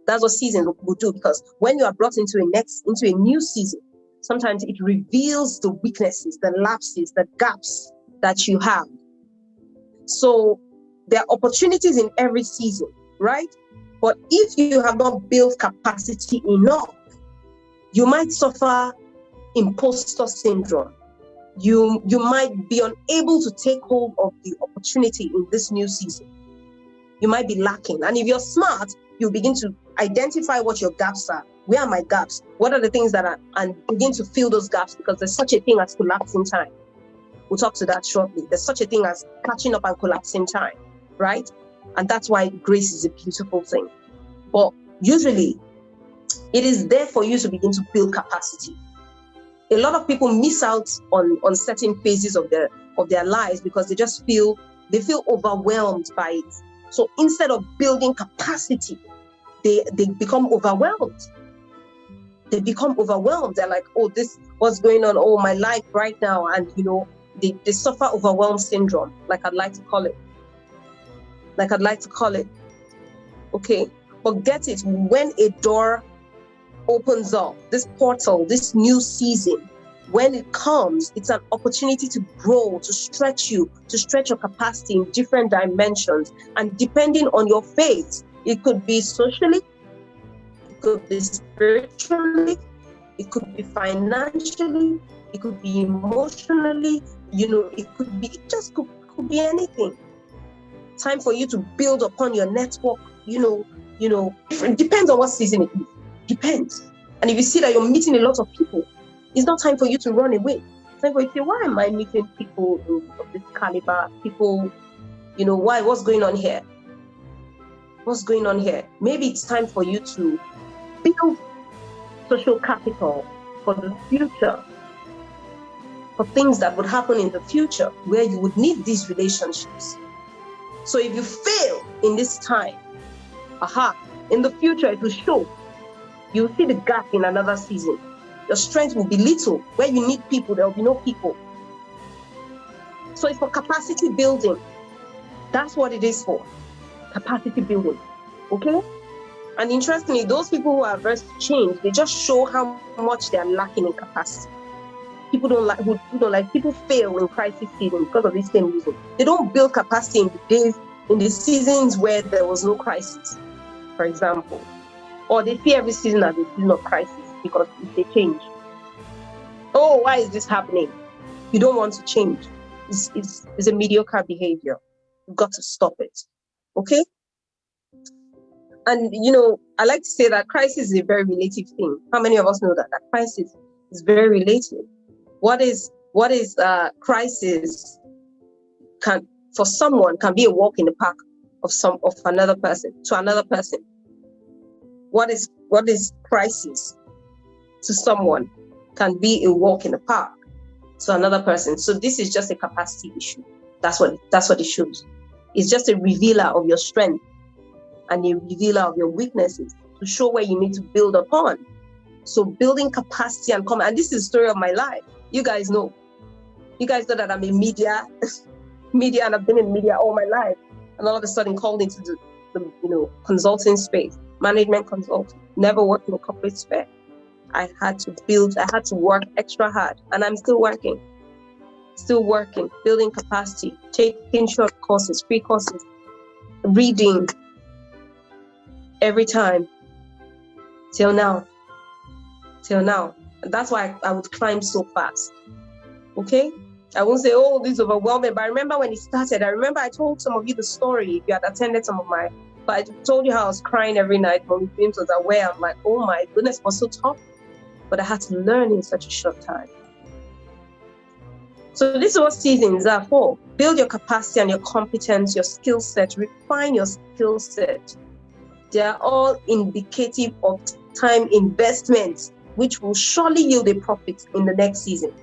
That's what seasons will do, because when you are brought into a new season, sometimes it reveals the weaknesses, the lapses, the gaps that you have. So there are opportunities in every season, right? But if you have not built capacity enough, you might suffer imposter syndrome. You might be unable to take hold of the opportunity in this new season. You might be lacking. And if you're smart, you'll begin to identify what your gaps are. Where are my gaps? What are the things that are, and begin to fill those gaps, because there's such a thing as collapsing time. We'll talk to that shortly. There's such a thing as catching up and collapsing time, right? And that's why grace is a beautiful thing. But usually, it is there for you to begin to build capacity. A lot of people miss out on certain phases of their lives because they just feel overwhelmed by it. So instead of building capacity, they become overwhelmed. They become overwhelmed. They're like, oh, this what's going on? Oh, my life right now. And they suffer overwhelm syndrome, like I'd like to call it. Okay. But get it, when a door opens up, this portal, this new season, when it comes, it's an opportunity to grow, to stretch your capacity in different dimensions. And depending on your faith, it could be socially, it could be spiritually, it could be financially, it could be emotionally, it could be anything. Time for you to build upon your network, it depends on what season it is. Depends. And if you see that you're meeting a lot of people, it's not time for you to run away. It's time for you to say, why am I meeting people of this caliber? People, why? What's going on here? Maybe it's time for you to build social capital for the future, for things that would happen in the future where you would need these relationships. So if you fail in this time, in the future it will show. You'll see the gap in another season. Your strength will be little. Where you need people, there will be no people. So it's for capacity building. That's what it is for. Capacity building. Okay? And interestingly, those people who are averse to change, they just show how much they are lacking in capacity. People don't like, people fail in crisis season because of this same reason. They don't build capacity in the seasons where there was no crisis, for example. Or they see every season as a season of crisis because if they change. Oh, why is this happening? You don't want to change. It's a mediocre behavior. You've got to stop it. Okay? And, I like to say that crisis is a very relative thing. How many of us know that crisis is very relative? What is crisis for someone can be a walk in the park of another person to another person. What is crisis to someone can be a walk in the park to another person. So this is just a capacity issue. That's what it shows. It's just a revealer of your strength and a revealer of your weaknesses to show where you need to build upon. So building capacity and this is the story of my life. You guys know that I'm in media, and I've been in media all my life, and all of a sudden called into the consulting space, management consulting. Never worked in a corporate sphere. I had to work extra hard, and I'm still working, building capacity, taking short courses, free courses, reading every time till now. And that's why I would climb so fast. Okay? I won't say, oh, this is overwhelming, but I remember when it started. I told some of you the story, if you had attended some of my, but I told you how I was crying every night when James was away. I'm like, oh my goodness, it was so tough. But I had to learn in such a short time. So this is what seasons are for. Build your capacity and your competence, your skill set, refine your skill set. They are all indicative of time investments, which will surely yield a profit in the next season.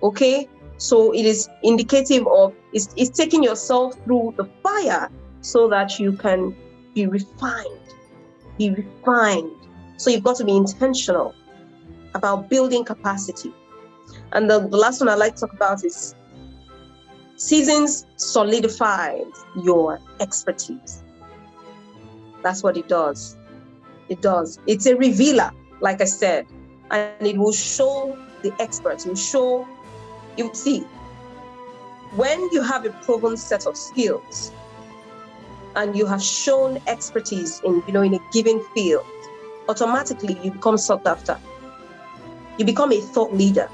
Okay? So it is indicative of, it's taking yourself through the fire so that you can be refined. So you've got to be intentional about building capacity. And the last one I'd like to talk about is seasons solidifies your expertise. That's what it does. It's a revealer, like I said, and it will show the experts. You see, when you have a proven set of skills and you have shown expertise in a given field, automatically you become sought after. You become a thought leader.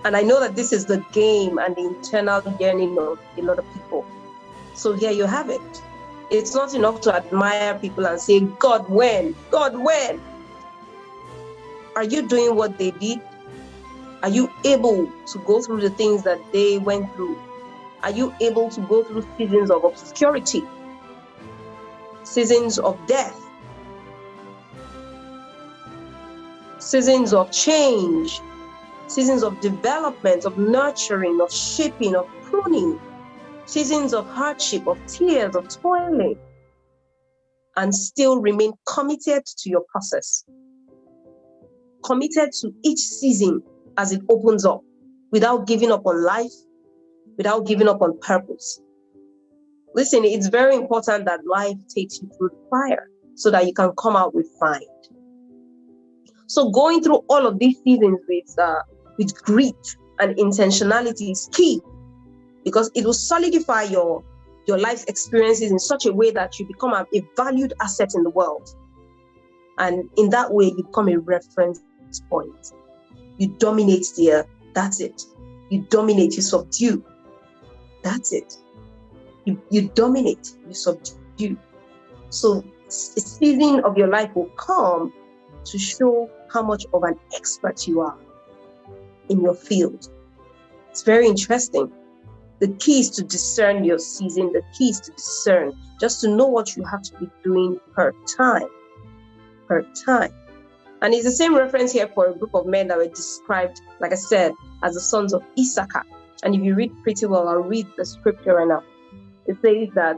And I know that this is the game and the internal yearning of a lot of people. So here you have it. It's not enough to admire people and say, God, when? God, when? Are you doing what they did? Are you able to go through the things that they went through? Are you able to go through seasons of obscurity, seasons of death, seasons of change, seasons of development, of nurturing, of shaping, of pruning, seasons of hardship, of tears, of toiling, and still remain committed to your process, committed to each season as it opens up, without giving up on life, without giving up on purpose. Listen, it's very important that life takes you through the fire so that you can come out with fine. So going through all of these seasons with grit and intentionality is key, because it will solidify your life's experiences in such a way that you become a valued asset in the world. And in that way, you become a reference point. You dominate the earth. That's it. You dominate, you subdue. That's it. You dominate, you subdue. So a season of your life will come to show how much of an expert you are in your field. It's very interesting. The key is to discern your season. The key is to discern, just to know what you have to be doing per time. And it's the same reference here for a group of men that were described, like I said, as the sons of Issachar. And if you read pretty well, I'll read the scripture right now. It says that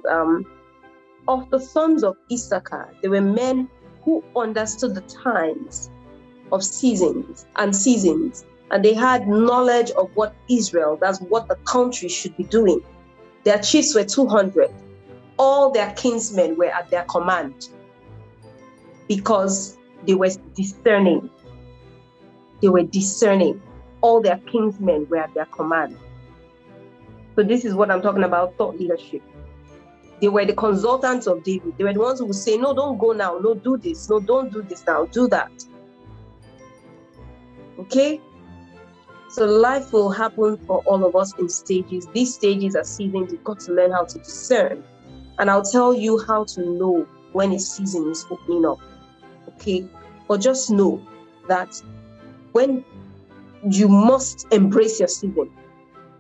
of the sons of Issachar, there were men who understood the times of seasons, and they had knowledge of what Israel, that's what the country should be doing. Their chiefs were 200. All their kinsmen were at their command because they were discerning. They were discerning. All their kinsmen were at their command. So this is what I'm talking about, thought leadership. They were the consultants of David. They were the ones who would say, no, don't go now. No, do this. No, don't do this now. Do that. Okay? So life will happen for all of us in stages. These stages are seasons. You've got to learn how to discern. And I'll tell you how to know when a season is opening up. Okay? But just know that when you must embrace your season,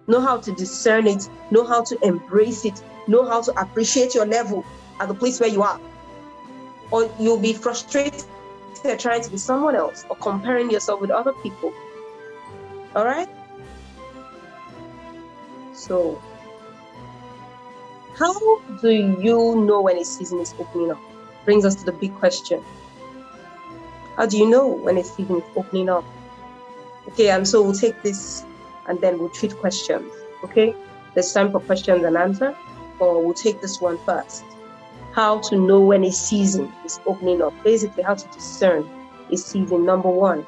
know how to discern it, know how to embrace it, know how to appreciate your level at the place where you are. Or you'll be frustrated trying to be someone else or comparing yourself with other people. All right? So, how do you know when a season is opening up? Brings us to the big question. How do you know when a season is opening up? Okay, and so we'll take this and then we'll treat questions. Okay? There's time for questions and answers, or we'll take this one first. How to know when a season is opening up. Basically, how to discern a season. Number one,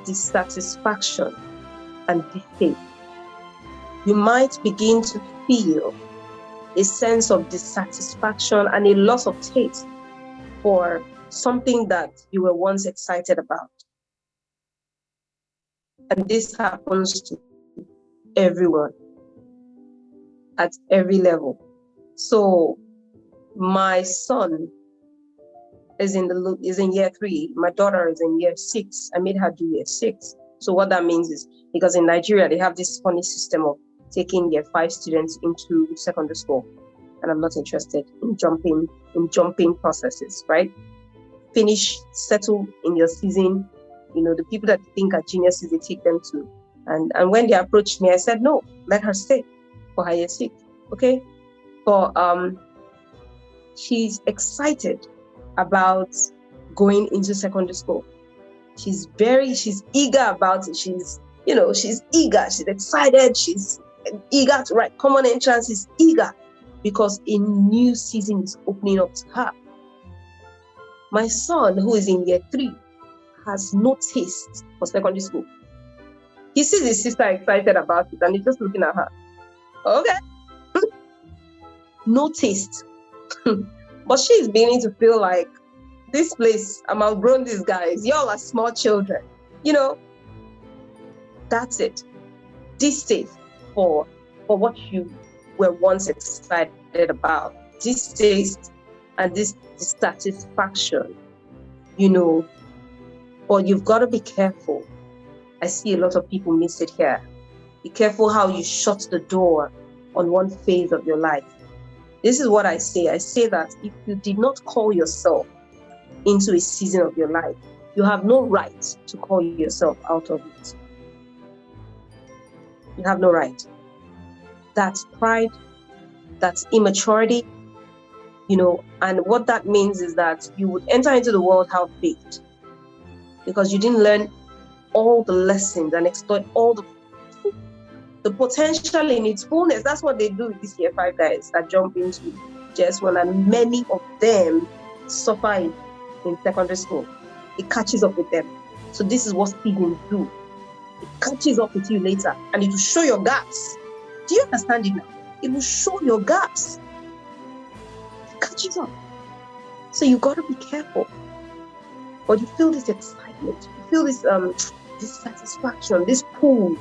dissatisfaction and distaste. You might begin to feel a sense of dissatisfaction and a loss of taste for something that you were once excited about. And this happens to everyone at every level. So my son is in year 3. My daughter is in year 6. I made her do year 6. So what that means is, because in Nigeria, they have this funny system of taking year 5 students into secondary school. And I'm not interested in jumping processes, right? Finish, settle in your season. You know, the people that think are geniuses, they take them to. And when they approached me, I said, no, let her stay for her year 6. Okay? But she's excited about going into secondary school. She's eager about it. She's eager, she's excited, she's eager to write common entrance, she's eager because a new season is opening up to her. My son, who is in year 3, has no taste for secondary school. He sees his sister excited about it and he's just looking at her. Okay. No taste. But she's beginning to feel like, this place, I'm outgrown these guys. Y'all are small children. That's it. Distaste for what you were once excited about. Distaste and this dissatisfaction, but you've got to be careful. I see a lot of people miss it here. Be careful how you shut the door on one phase of your life. This is what I say. I say that if you did not call yourself into a season of your life, you have no right to call yourself out of it. You have no right. That's pride, that's immaturity, and what that means is that you would enter into the world half-baked because you didn't learn all the lessons and exploit all the potential in its fullness. That's what they do with these year 5 guys that jump into JS1, and many of them suffer in secondary school. It catches up with them. So this is what seasons do. It catches up with you later, and it will show your gaps. Do you understand it now? It will show your gaps. It catches up. So you got to be careful. But you feel this excitement. You feel this satisfaction, this pull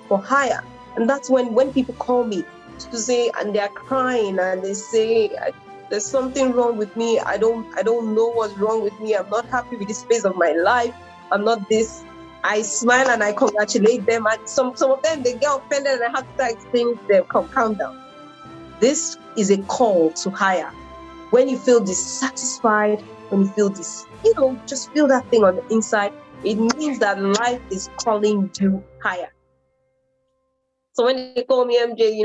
for higher. And that's when people call me to say, and they're crying and they say, there's something wrong with me. I don't know what's wrong with me. I'm not happy with this phase of my life. I'm not this. I smile and I congratulate them. And some of them, they get offended and I have to explain to them, calm down. This is a call to higher. When you feel dissatisfied, when you feel this, just feel that thing on the inside, it means that life is calling you higher. So when they call me MJ,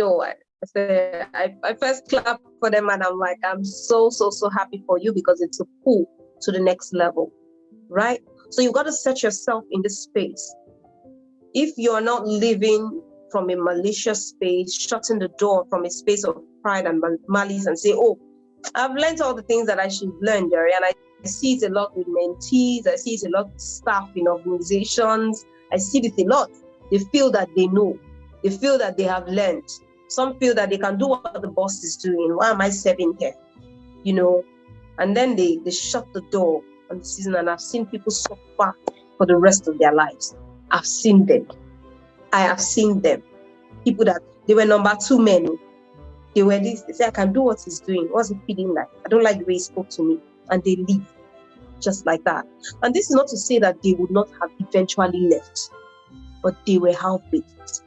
I first clap for them and I'm like, I'm so happy for you because it's a pull to the next level, right? So you got to set yourself in this space. If you're not living from a malicious space, shutting the door from a space of pride and malice and say, oh, I've learned all the things that I should learn, Jerry, and I see it a lot with mentees. I see it a lot with staff in organizations. I see this a lot. They feel that they know. They feel that they have learned. Some feel that they can do what the boss is doing. Why am I serving here? And then they shut the door on the season, and I've seen people suffer for the rest of their lives. I've seen them. I have seen them. People that they were number 2 men. They were this. They say, I can do what he's doing. What's he feeling like? I don't like the way he spoke to me. And they leave just like that. And this is not to say that they would not have eventually left, but they were half-baked.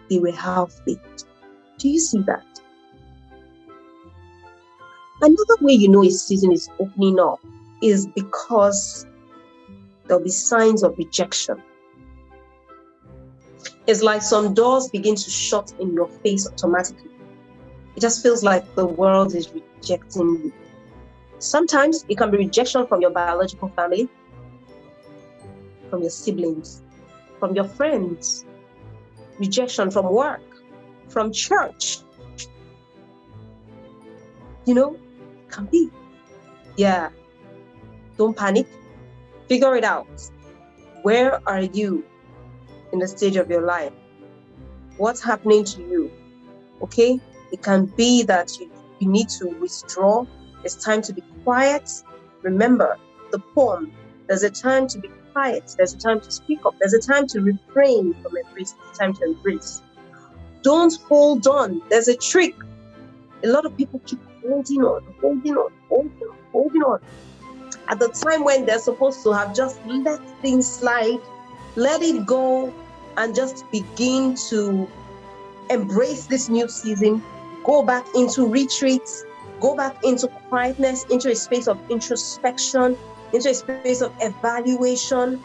They were half-baked. Do you see that? Another way you know a season is opening up is because there'll be signs of rejection. It's like some doors begin to shut in your face automatically. It just feels like the world is rejecting you. Sometimes it can be rejection from your biological family, from your siblings, from your friends, rejection from work, from church. It can be. Yeah. Don't panic. Figure it out. Where are you in the stage of your life? What's happening to you? Okay? It can be that you need to withdraw. It's time to be quiet. Remember the poem. There's a time to be quiet. There's a time to speak up. There's a time to refrain from embrace. There's a time to embrace. Don't hold on. There's a trick. A lot of people keep holding on. At the time when they're supposed to have just let things slide, let it go, and just begin to embrace this new season, go back into retreats, go back into quietness, into a space of introspection, into a space of evaluation,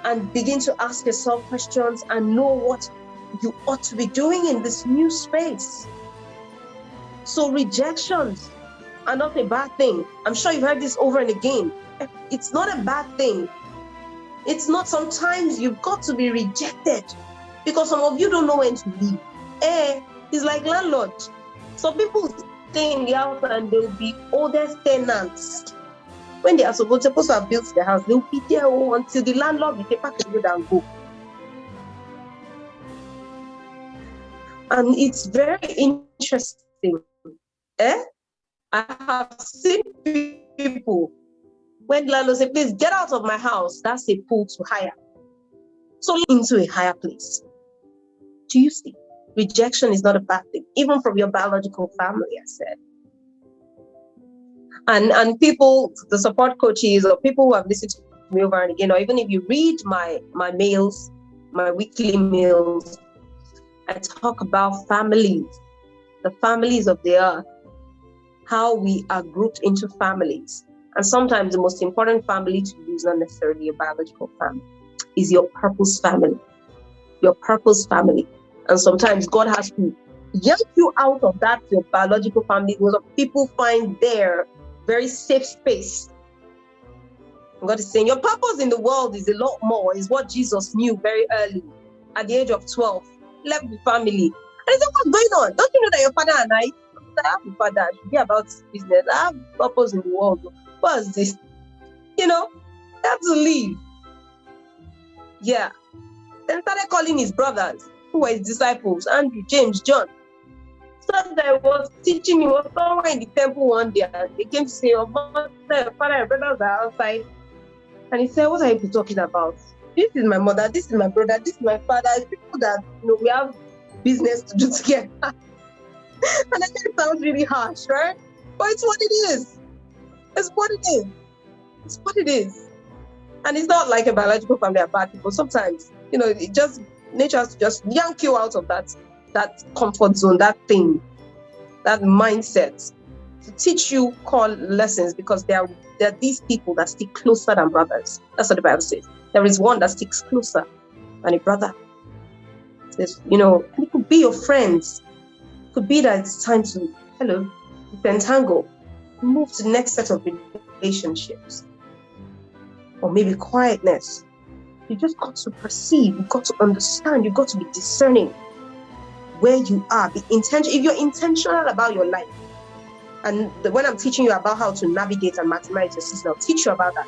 and begin to ask yourself questions and know what you ought to be doing in this new space. So rejections are not a bad thing. I'm sure you've heard this over and again. It's not a bad thing. It's not. Sometimes you've got to be rejected because some of you don't know when to leave. It's like landlord. Some people stay in the house and they'll be oldest tenants. When they are supposed to have built the house, they'll be there until the landlord will take back the wood and go. And it's very interesting. I have seen people, when landlord say, please get out of my house, that's a pull to higher. So into a higher place. Do you see? Rejection is not a bad thing, even from your biological family, I said. And people, the support coaches or people who have listened to me over and again, or even if you read my mails, my weekly mails, I talk about families, the families of the earth, how we are grouped into families. And sometimes the most important family to you is not necessarily your biological family, is your purpose family. Your purpose family. And sometimes God has to yank you out of that, your biological family, because people find their very safe space. God is saying your purpose in the world is a lot more, is what Jesus knew very early at the age of 12. Left the family. And he said, what's going on? Don't you know that your father and I have a father, I should be about business. I have purpose in the world. What is this? You know, I have to leave. Yeah. Then started calling his brothers, who were his disciples, Andrew, James, John. So that was teaching, he was somewhere in the temple one day, and they came to say, your mother, your father, and brothers are outside. And he said, what are you talking about? This is my mother, this is my brother, this is my father. It's people that, we have business to do together. And I think it sounds really harsh, right? But it's what it is. It's what it is. It's what it is. And it's not like a biological family are bad people. Sometimes, it just, nature has to just yank you out of that comfort zone, that thing, that mindset, to teach you core lessons, because there are these people that stick closer than brothers. That's what the Bible says. There is one that sticks closer than a brother. It says, and it could be your friends. It could be that it's time to, entangle, move to the next set of relationships. Or maybe quietness. You just got to perceive, you got to understand, you got to be discerning where you are. Be intentional. If you're intentional about your life, and when I'm teaching you about how to navigate and maximize your season, I'll teach you about that.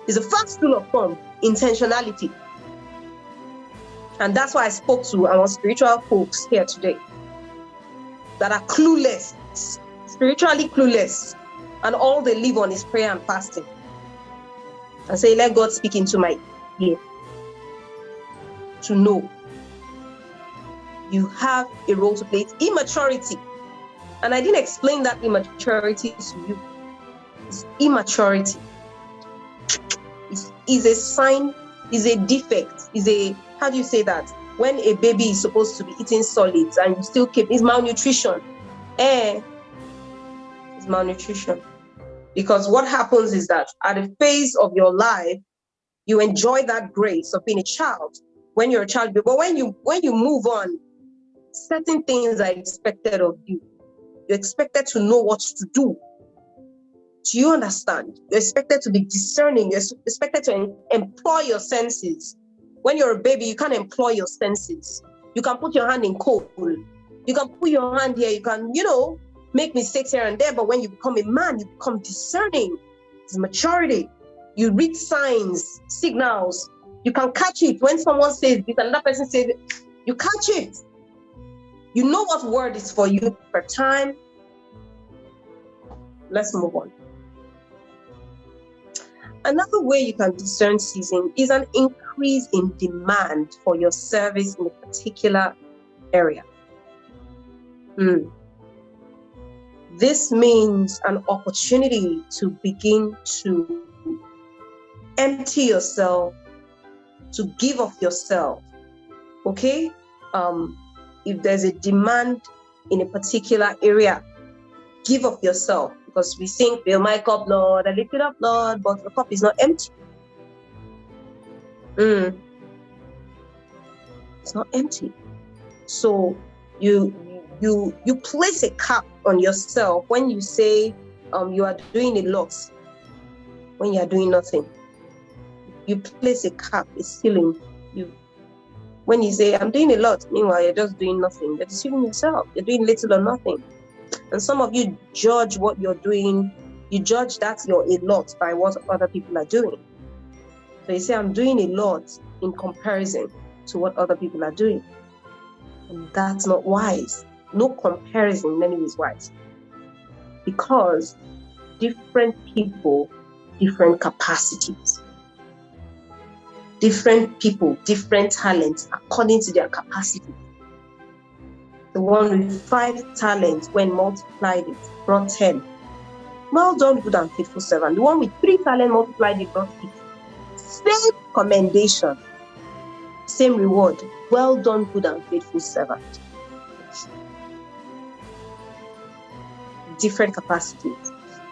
It's the first rule of thumb, intentionality. And that's why I spoke to our spiritual folks here today that are clueless, spiritually clueless, and all they live on is prayer and fasting. And say, let God speak into my ear. To know you have a role to play. It's immaturity. And I didn't explain that immaturity to you. It's immaturity. It's a sign, is a defect, is a, how do you say that? When a baby is supposed to be eating solids and you still keep, it's malnutrition. It's malnutrition. Because what happens is that at a phase of your life, you enjoy that grace of being a child when you're a child. But when you move on, certain things are expected of you. You're expected to know what to do. Do you understand? You're expected to be discerning. You're expected to employ your senses. When you're a baby, you can't employ your senses. You can put your hand in coal. You can put your hand here. You can, make mistakes here and there. But when you become a man, you become discerning. It's maturity. You read signs, signals. You can catch it. When someone says this, another person says it, you catch it. You know what word is for you per time. Let's move on. Another way you can discern season is an increase in demand for your service in a particular area. This means an opportunity to begin to empty yourself, to give of yourself. Okay? If there's a demand in a particular area, give of yourself. Because we sing, fill my cup, Lord, I lift it up, Lord, but the cup is not empty. It's not empty. So you place a cap on yourself when you say you are doing a lot, when you are doing nothing. You place a cap, a ceiling. When you say, I'm doing a lot, meanwhile you're just doing nothing, you're deceiving yourself. You're doing little or nothing. And some of you judge what you're doing. You judge that you're a lot by what other people are doing. So you say, I'm doing a lot in comparison to what other people are doing. And that's not wise. No comparison in any way is wise. Because different people, different capacities. Different people, different talents according to their capacity. The one with 5 talents, when multiplied it, brought 10. Well done, good and faithful servant. The one with 3 talents multiplied it, brought 6. Same commendation, same reward. Well done, good and faithful servant. Different capacities.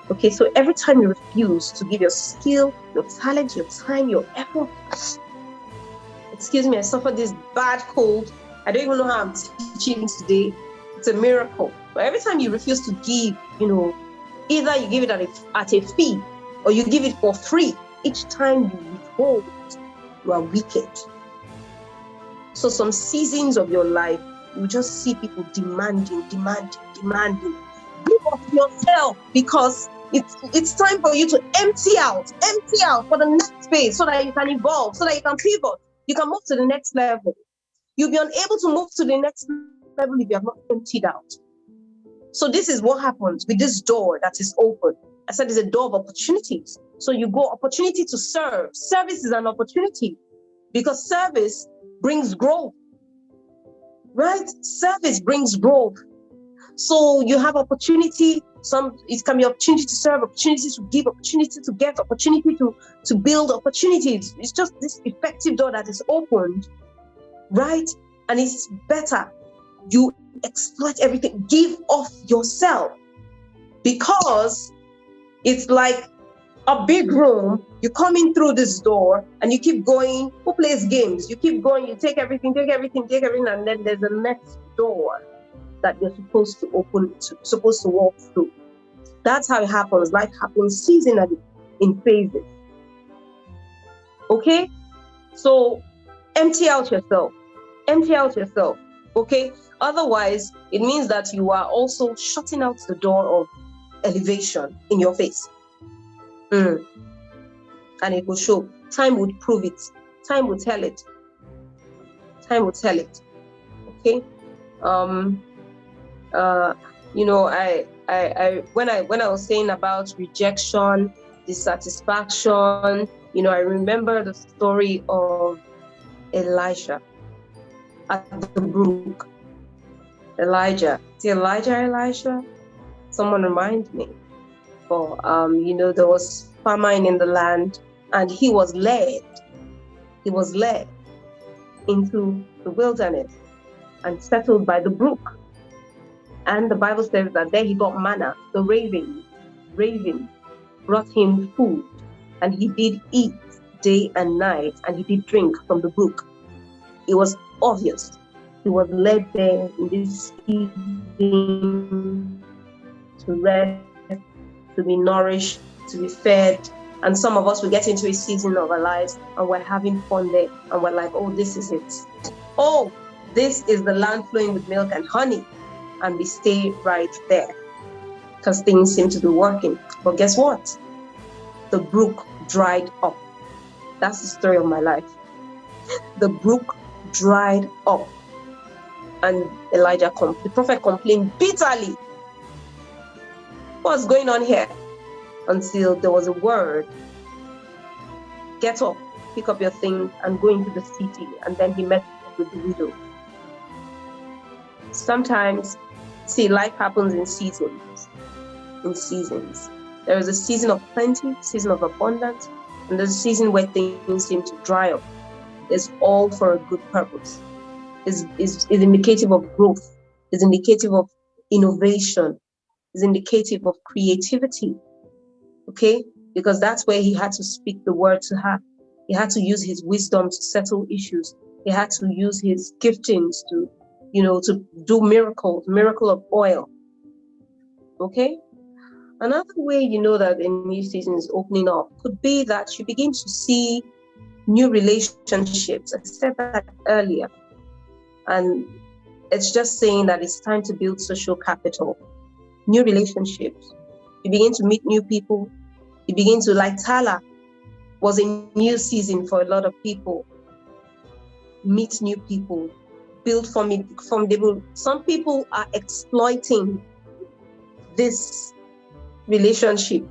Okay, so every time you refuse to give your skill, your talent, your time, your effort, excuse me, I suffered this bad cold. I don't even know how I'm teaching today. It's a miracle. But every time you refuse to give, either you give it at a fee or you give it for free, each time you withhold, you are wicked. So some seasons of your life, you just see people demanding. Give up yourself, because it's time for you to empty out for the next phase, so that you can evolve, so that you can pivot, you can move to the next level. You'll be unable to move to the next level if you have not emptied out. So this is what happens with this door that is open. I said it's a door of opportunities. So you go opportunity to serve. Service is an opportunity, because service brings growth, right? Service brings growth. So you have opportunity. It can be opportunity to serve, opportunity to give, opportunity to get, opportunity to build opportunities. It's just this effective door that is opened, right? And it's better you exploit everything. Give off yourself, because it's like a big room. You come in through this door and you keep going. Who plays games? You keep going, you take everything, and then there's a next door that you're supposed to open, supposed to walk through. That's how it happens. Life happens seasonally, in phases. Okay? So empty out yourself. Okay? Otherwise, it means that you are also shutting out the door of elevation in your face. And it will show. Time would prove it. Time will tell it. Okay? I when I was saying about rejection, dissatisfaction, I remember the story of Elisha at the brook. Elijah. Is it Elisha? Someone remind me. There was famine in the land, and he was led into the wilderness and settled by the brook. And the Bible says that there he got manna. The raven brought him food, and he did eat day and night, and he did drink from the brook. It was obvious. He was led there in this season to rest, to be nourished, to be fed. And some of us will get into a season of our lives and we're having fun there, and we're like, oh, this is it. Oh, this is the land flowing with milk and honey. And we stay right there because things seem to be working. But guess what? The brook dried up. That's the story of my life. The brook dried up. And the prophet complained bitterly. What's going on here? Until there was a word. Get up, pick up your things, and go into the city. And then he met with the widow. Sometimes, life happens in seasons. There is a season of plenty, season of abundance, and there's a season where things seem to dry up. It's all for a good purpose. Is indicative of growth, is indicative of innovation, is indicative of creativity. Okay? Because that's where he had to speak the word to her. He had to use his wisdom to settle issues. He had to use his giftings to do miracle of oil. Okay? Another way you know that a new season is opening up could be that you begin to see new relationships. I said that earlier. And it's just saying that it's time to build social capital. New relationships. You begin to meet new people. You begin to, like Tala, was a new season for a lot of people. Meet new people. Build formidable. Some people are exploiting this relationship.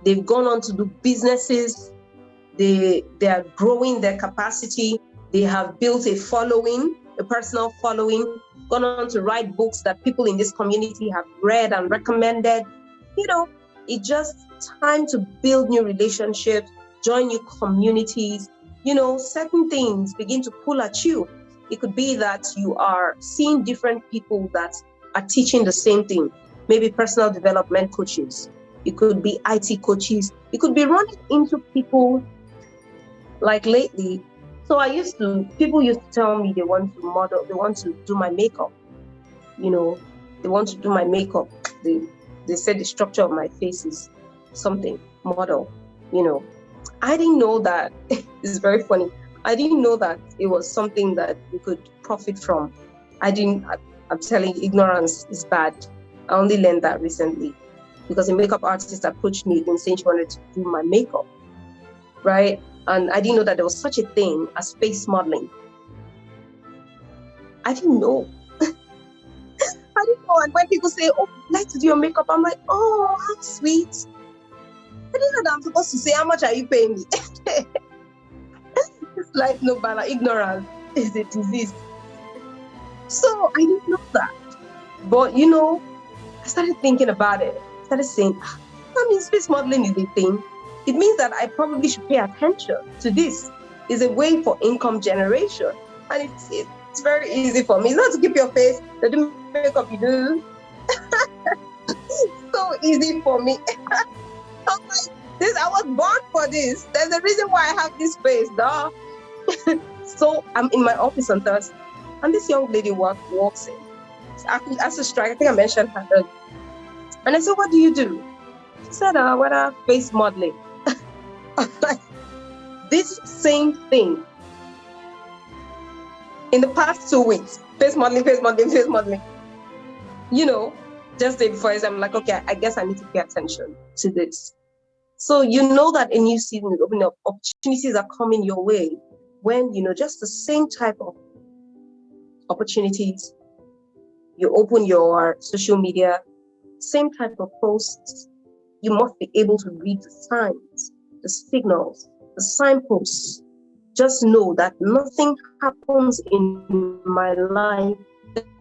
They've gone on to do businesses. They are growing their capacity. They have built a following. a personal following, gone on to write books that people in this community have read and recommended. It's just time to build new relationships, join new communities. Certain things begin to pull at you. It could be that you are seeing different people that are teaching the same thing, maybe personal development coaches. It could be IT coaches. It could be running into people like lately. So people used to tell me they want to model, they want to do my makeup. They want to do my makeup. They said the structure of my face is something, model. I didn't know that. It's very funny. I didn't know that it was something that you could profit from. I'm telling you, ignorance is bad. I only learned that recently because a makeup artist approached me and saying she wanted to do my makeup, right? And I didn't know that there was such a thing as face modeling. I didn't know. I didn't know. And when people say, "Oh, I'd like to do your makeup," I'm like, "Oh, how sweet." I didn't know that I'm supposed to say, "How much are you paying me?" It's like, no, but ignorance is a disease. So I didn't know that. But, I started thinking about it. I started saying, space modeling is a thing. It means that I probably should pay attention to this. It's a way for income generation. And it's very easy for me. It's not to keep your face, the makeup you do. So easy for me. I'm like, I was born for this. There's a reason why I have this face, duh. So I'm in my office on Thursday, and this young lady walks in. As a strike, I think I mentioned her earlier. And I said, "What do you do?" She said, "What face modeling." Like, this same thing in the past 2 weeks, face modeling. Just the day before, I'm like, okay, I guess I need to pay attention to this. So that a new season is opening up, opportunities are coming your way when, just the same type of opportunities, you open your social media, same type of posts, you must be able to read the signs, the signals, the signposts. Just know that nothing happens in my life.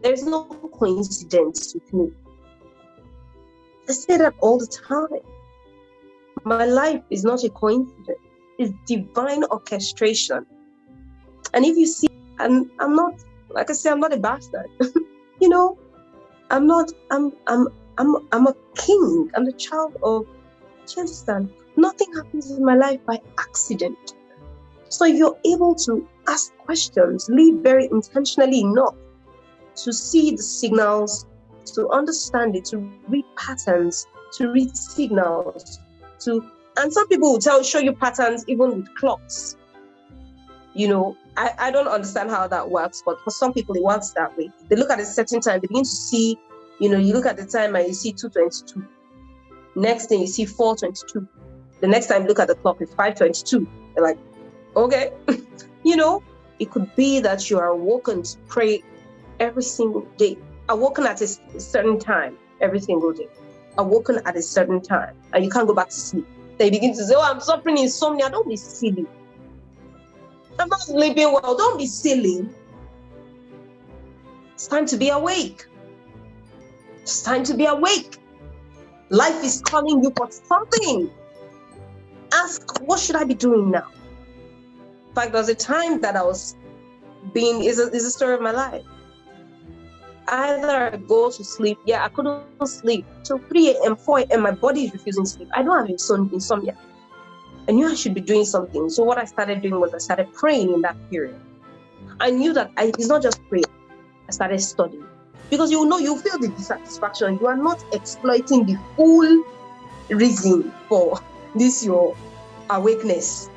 There's no coincidence with me. I say that all the time. My life is not a coincidence. It's divine orchestration. And if you see, I'm not, like I say, I'm not a bastard. I'm a king. I'm the child of, do you understand? Nothing happens in my life by accident. So you're able to ask questions, live very intentionally enough to see the signals, to understand it, to read patterns, to read signals, and some people will show you patterns even with clocks. I don't understand how that works, but for some people it works that way. They look at a certain time, they begin to see, you look at the time and you see 2:22. Next thing you see 4:22. The next time you look at the clock, it's 5:22. They're like, okay. It could be that you are awoken to pray every single day, awoken at a certain time every single day, awoken at a certain time, and you can't go back to sleep. They begin to say, "Oh, I'm suffering insomnia." Don't be silly. I'm not sleeping well. Don't be silly. It's time to be awake. It's time to be awake. Life is calling you for something. Ask, what should I be doing now? In fact, there was a time that I was is a story of my life. Either I go to sleep, I couldn't sleep till 3 a.m., 4 a.m. My body is refusing to sleep. I don't have insomnia. I knew I should be doing something. So what I started doing was I started praying in that period. I knew that it's not just prayer. I started studying. Because you feel the dissatisfaction. You are not exploiting the full reason for this, your awakeness.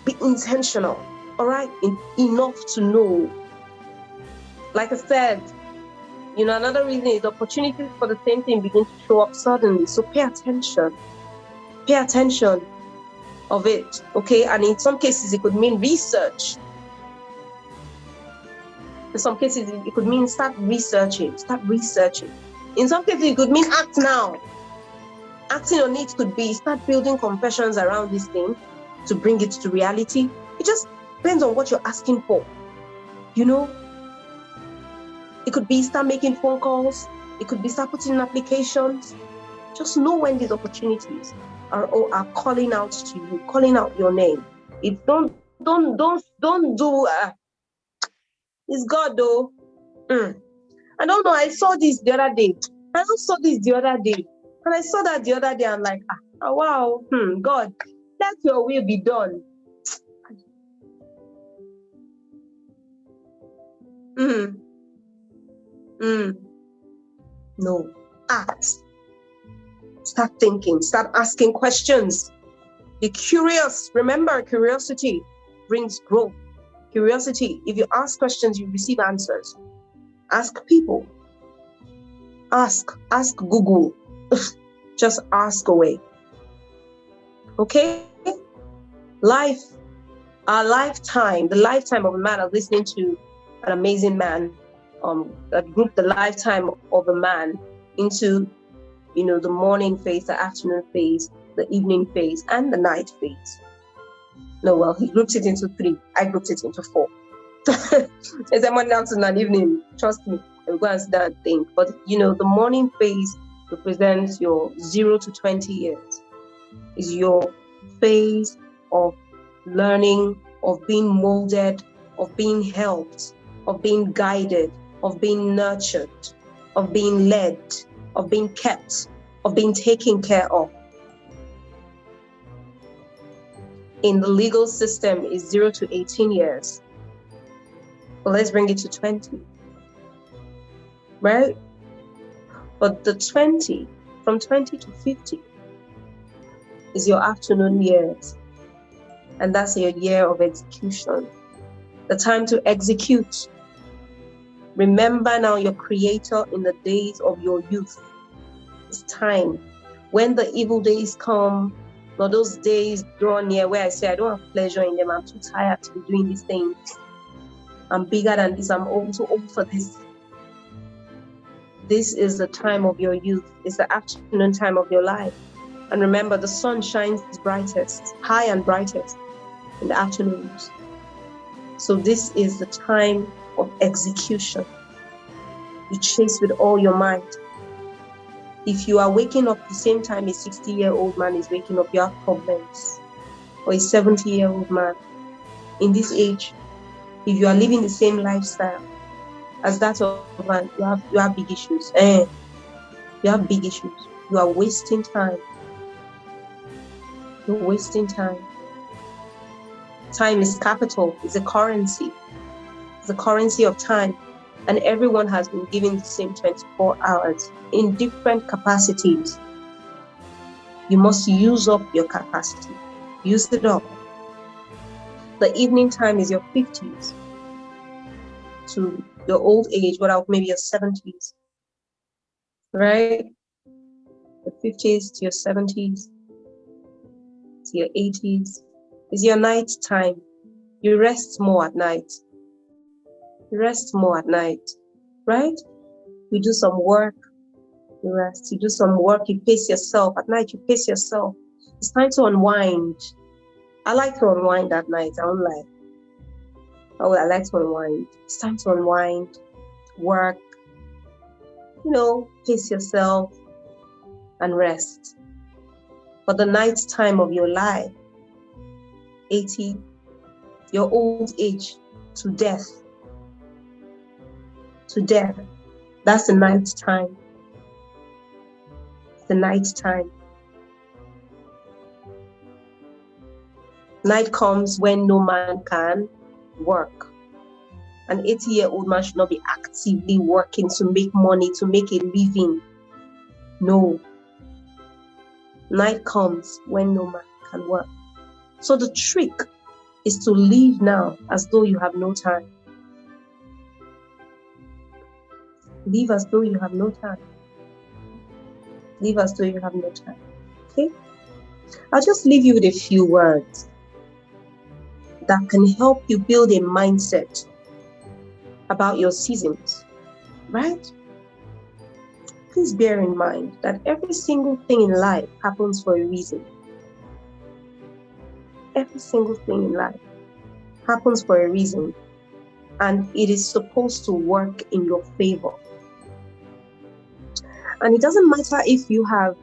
Be intentional, all right? Enough to know. Like I said, another reason is opportunities for the same thing begin to show up suddenly. So pay attention. Pay attention of it, okay? And in some cases, it could mean research. In some cases, it could mean start researching. In some cases, it could mean act now. Acting on it could be start building confessions around this thing to bring it to reality. It just depends on what you're asking for. It could be start making phone calls. It could be start putting in applications. Just know when these opportunities are calling out to you, calling out your name. It don't do. It's God though. I don't know. I saw this the other day. And I saw that the other day. I'm like, wow, God, let your will be done. No, act. Start thinking. Start asking questions. Be curious. Remember, curiosity brings growth. Curiosity. If you ask questions, you receive answers. Ask people. Ask Google. Just ask away. Okay? Life, our lifetime, the lifetime of a man. I was listening to an amazing man that grouped the lifetime of a man into, the morning phase, the afternoon phase, the evening phase, and the night phase. No, well, he grouped it into 3. I grouped it into 4. It's a morning, afternoon, and evening. Trust me, I'll go and sit down and think. But the morning phase represents your 0 to 20 years. Is your phase of learning, of being molded, of being helped, of being guided, of being nurtured, of being led, of being kept, of being taken care of. In the legal system is 0 to 18 years. Well, let's bring it to 20. Right? But the 20, from 20 to 50, is your afternoon years. And that's your year of execution. The time to execute. Remember now your Creator in the days of your youth. It's time. When the evil days come, or those days draw near where I say, I don't have pleasure in them. I'm too tired to be doing these things. I'm bigger than this. I'm too old for this. This is the time of your youth. It's the afternoon time of your life. And remember, the sun shines brightest, high and brightest in the afternoons. So this is the time of execution. You chase with all your might. If you are waking up the same time a 60-year-old man is waking up, you have problems. Or a 70-year-old man. In this age, if you are living the same lifestyle as that of a man, you have big issues. You have big issues. You are wasting time. You're wasting time. Time is capital. It's a currency. It's a currency of time. And everyone has been given the same 24 hours in different capacities. You must use up your capacity. Use it up. The evening time is your 50s to your old age, maybe your 70s. Right? Your 50s to your 70s to your 80s is your night time. You rest more at night. Right? You do some work, you rest. You do some work, you pace yourself. At night, you pace yourself. It's time to unwind. I like to unwind at night. I don't lie. I like to unwind. It's time to unwind, work, pace yourself and rest. For the night time of your life, 80, your old age, to death. That's the night time. The night time. Night comes when no man can work. An 80-year-old man should not be actively working to make money, to make a living. No. Night comes when no man can work. So the trick is to live now as though you have no time. Live as though you have no time. Live as though you have no time. Okay? I'll just leave you with a few words that can help you build a mindset about your seasons, right? Please bear in mind that every single thing in life happens for a reason. Every single thing in life happens for a reason. and it is supposed to work in your favor. And it doesn't matter if you have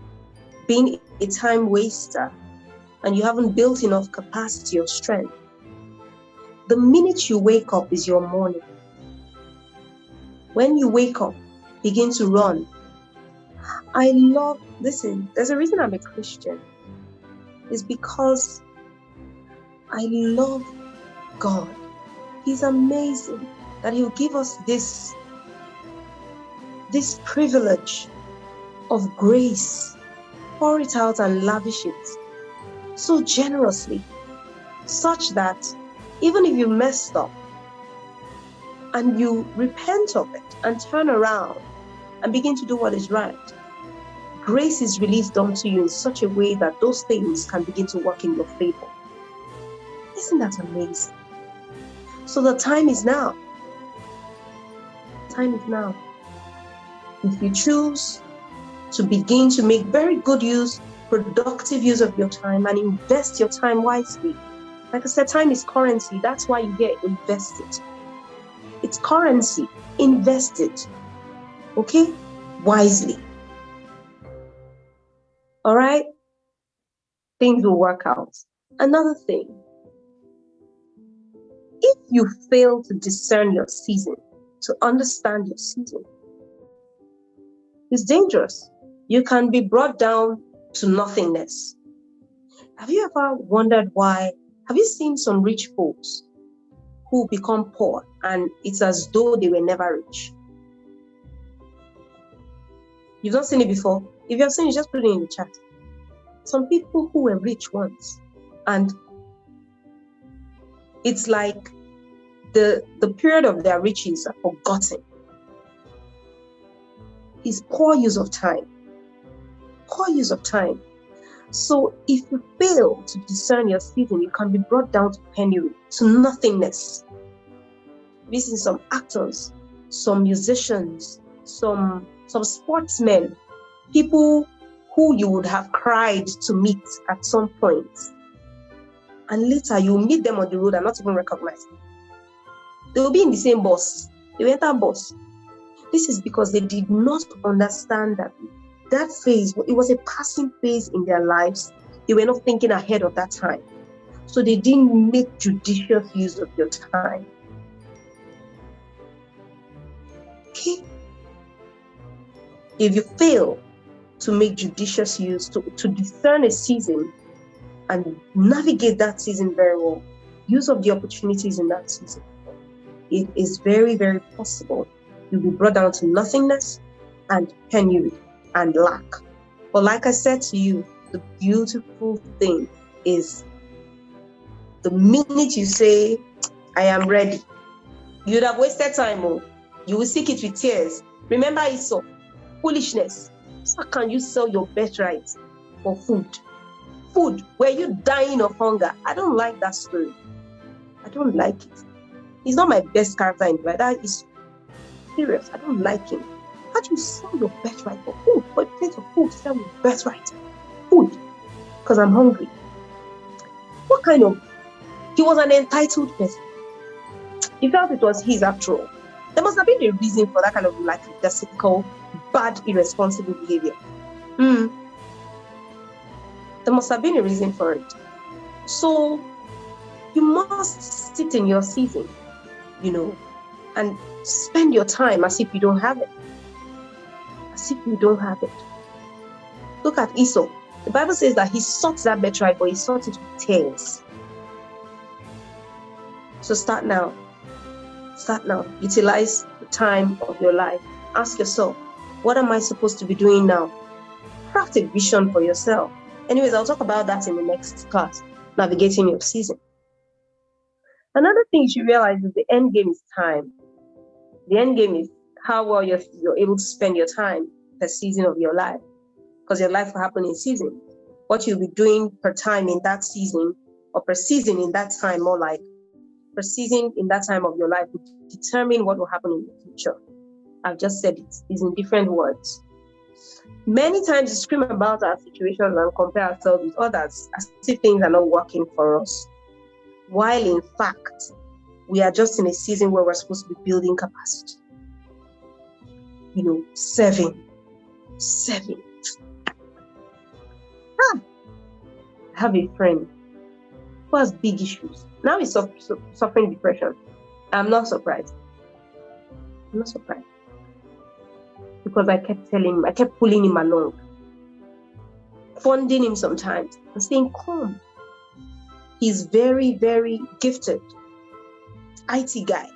been a time waster and you haven't built enough capacity or strength. The minute you wake up is your morning. When you wake up, begin to run. Listen, there's a reason I'm a Christian. It's because I love God. He's amazing that He'll give us this privilege of grace, pour it out and lavish it so generously, such that even if you messed up and you repent of it and turn around and begin to do what is right, grace is released unto you in such a way that those things can begin to work in your favor. Isn't that amazing? So the time is now. Time is now. If you choose to begin to make very good use, productive use of your time and invest your time wisely. Like I said, time is currency. That's why you get invested. It's currency. Invest it. Okay? Wisely. All right? Things will work out. Another thing. If you fail to discern your season, to understand your season, it's dangerous. You can be brought down to nothingness. Have you ever wondered why? Have you seen some rich folks who become poor and it's as though they were never rich? You've not seen it before? If you have seen it, just put it in the chat. Some people who were rich once, and it's like the period of their riches are forgotten. It's poor use of time. Poor use of time. So if you fail to discern your season, you can be brought down to penury, to nothingness. We've seen some actors, some musicians, some sportsmen, people who you would have cried to meet at some point. And later you meet them on the road and not even recognize them. They will be in the same bus. They will enter bus. This is because they did not understand that phase, it was a passing phase in their lives. They were not thinking ahead of that time. So they didn't make judicious use of your time. Okay? If you fail to make judicious use, to discern a season and navigate that season very well, use of the opportunities in that season, it is very, very possible you'll be brought down to nothingness and penury and lack. But like I said to you, the beautiful thing is the minute you say, I am ready, you'd have wasted time. You will seek it with tears. Remember Esau, foolishness. How can you sell your birthright for food? Food, were you dying of hunger? I don't like that story. I don't like it. He's not my best character in life. That is serious. I don't like him. How do you sell your birthright for food? For a plate of food, sell your birthright. Food. Because I'm hungry. What kind of... He was an entitled person. He felt it was his after all. There must have been a reason for that kind of lackadaisical, bad, irresponsible behavior. There must have been a reason for it. So you must sit in your season, and spend your time as if you don't have it. As if you don't have it. Look at Esau. The Bible says that he sought that birthright, but he sought it with tears. So start now. Start now. Utilize the time of your life. Ask yourself, what am I supposed to be doing now? Craft a vision for yourself. Anyways, I'll talk about that in the next class, navigating your season. Another thing you should realize is the end game is time. The end game is how well you're able to spend your time per season of your life. Because your life will happen in season. What you'll be doing per time in that season, or per season in that time, more like per season in that time of your life, will determine what will happen in the future. I've just said it. It's in different words. Many times we scream about our situations and compare ourselves with others as if things are not working for us. While in fact, we are just in a season where we're supposed to be building capacity. Serving. I have a friend who has big issues. Now he's suffering depression. I'm not surprised. Because I kept pulling him along, funding him sometimes, and saying, come. He's very, very gifted. IT guy.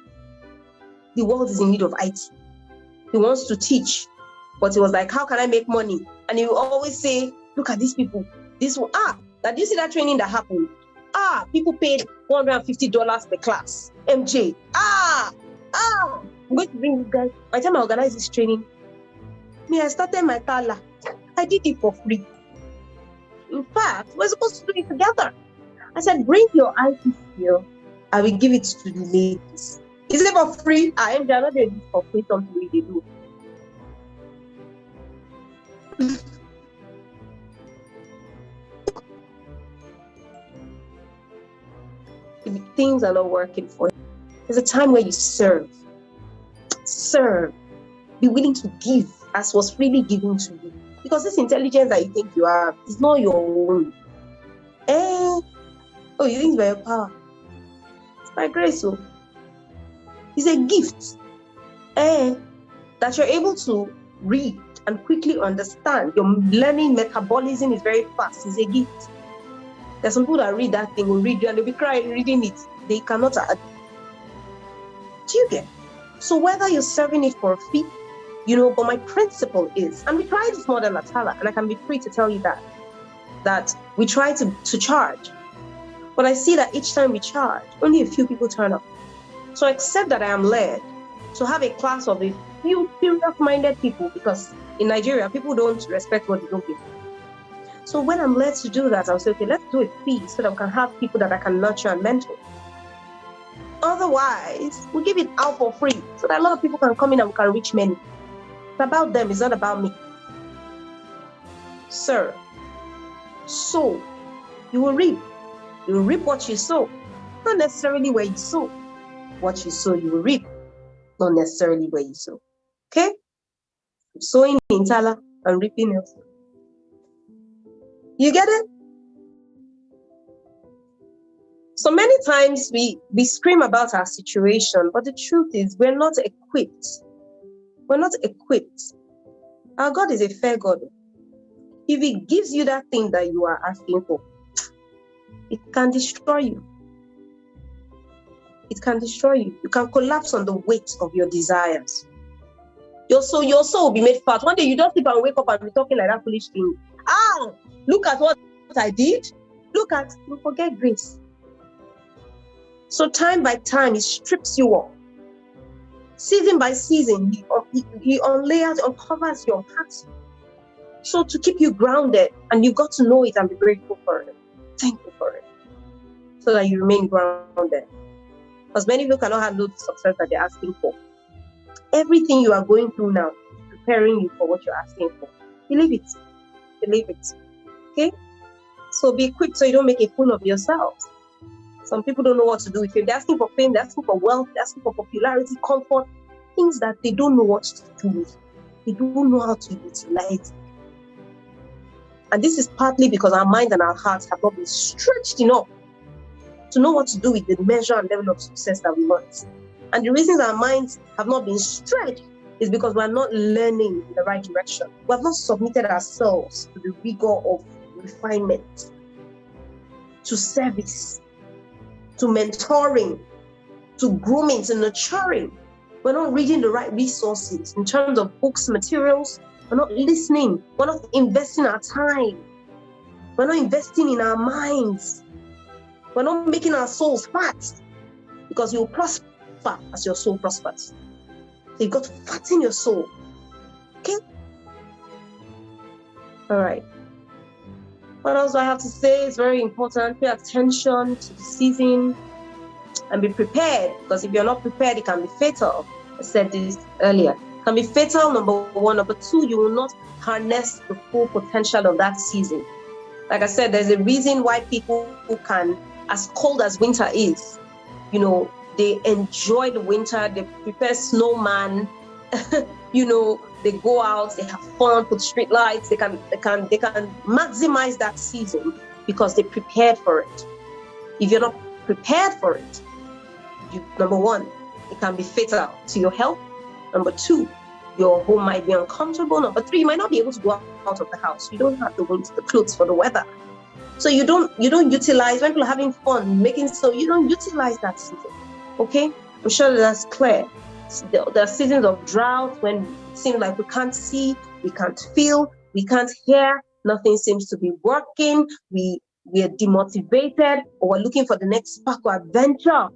The world is in need of IT. He wants to teach, but he was like, how can I make money? And he will always say, look at these people. This one, did you see that training that happened? People paid $150 per class. MJ. I'm going to bring this guy. By the time I organize this training, I started my tala. I did it for free. In fact, we're supposed to do it together. I said, bring your IT skill. I will give it to the ladies. Is it for free? MJ, I'm not doing this for free, something we do. If things are not working for you, there's a time where you serve. Be willing to give as was freely given to you. Because this intelligence that you think you have is not your own. You think it's by your power. It's by grace. It's a gift. That you're able to read and quickly understand. Your learning metabolism is very fast. It's a gift. There's some people that read that thing, will read you, and they'll be crying reading it. They cannot add. Do you get? So whether you're serving it for a fee, but my principle is, and we try this model at Hala, and I can be free to tell you that we try to charge. But I see that each time we charge, only a few people turn up. So accept that I am led to have a class of a few serious-minded people, because in Nigeria, people don't respect what they don't give. So when I'm led to do that, I'll say, okay, let's do a fee so that we can have people that I can nurture and mentor. Otherwise, we give it out for free so that a lot of people can come in and we can reach many. It's about them, it's not about me. Sir, sow, you will reap. You will reap what you sow. Not necessarily where you sow. What you sow, you will reap. Not necessarily where you sow. Okay? Sowing in Tala and reaping elsewhere. You get it? So many times we scream about our situation, but the truth is we're not equipped. We're not equipped. Our God is a fair God. If He gives you that thing that you are asking for, it can destroy you. It can destroy you. You can collapse on the weight of your desires. Your soul will be made fat. One day you don't sleep and wake up and be talking like that foolish thing. Look at what I did. You forget grace. So time by time, He strips you off. Season by season, He unlayers, uncovers your heart. So to keep you grounded, and you've got to know it and be grateful for it. Thankful for it. So that you remain grounded. Because many people cannot handle the success that they're asking for. Everything you are going through now is preparing you for what you're asking for. Believe it. Okay? So be equipped so you don't make a fool of yourself. Some people don't know what to do with fame. They're asking for fame, they're asking for wealth, they're asking for popularity, comfort, things that they don't know what to do with. They don't know how to utilize it. And this is partly because our minds and our hearts have not been stretched enough to know what to do with the measure and level of success that we want. And the reasons our minds have not been stretched is because we're not learning in the right direction. We have not submitted ourselves to the rigor of refinement, to service, to mentoring, to grooming, to nurturing. We're not reading the right resources in terms of books, materials. We're not listening. We're not investing our time. We're not investing in our minds. We're not making our souls fat, because you'll prosper as your soul prospers. So you've got to fatten your soul. Okay? All right. What else do I have to say? It's very important. Pay attention to the season and be prepared, because if you're not prepared, it can be fatal. I said this earlier. It can be fatal, number one. Number two, you will not harness the full potential of that season. Like I said, there's a reason why people who can, as cold as winter is, They enjoy the winter. They prepare snowman. They go out, they have fun, put street lights. They can maximize that season because they prepared for it. If you're not prepared for it, number one, it can be fatal to your health. Number two, your home might be uncomfortable. Number three, you might not be able to go out of the house. You don't have the clothes for the weather. So you don't utilize, when people are having fun, you don't utilize that season. Okay? I'm sure that's clear. There are seasons of drought when it seems like we can't see, we can't feel, we can't hear, nothing seems to be working, we are demotivated, or we're looking for the next spark or adventure.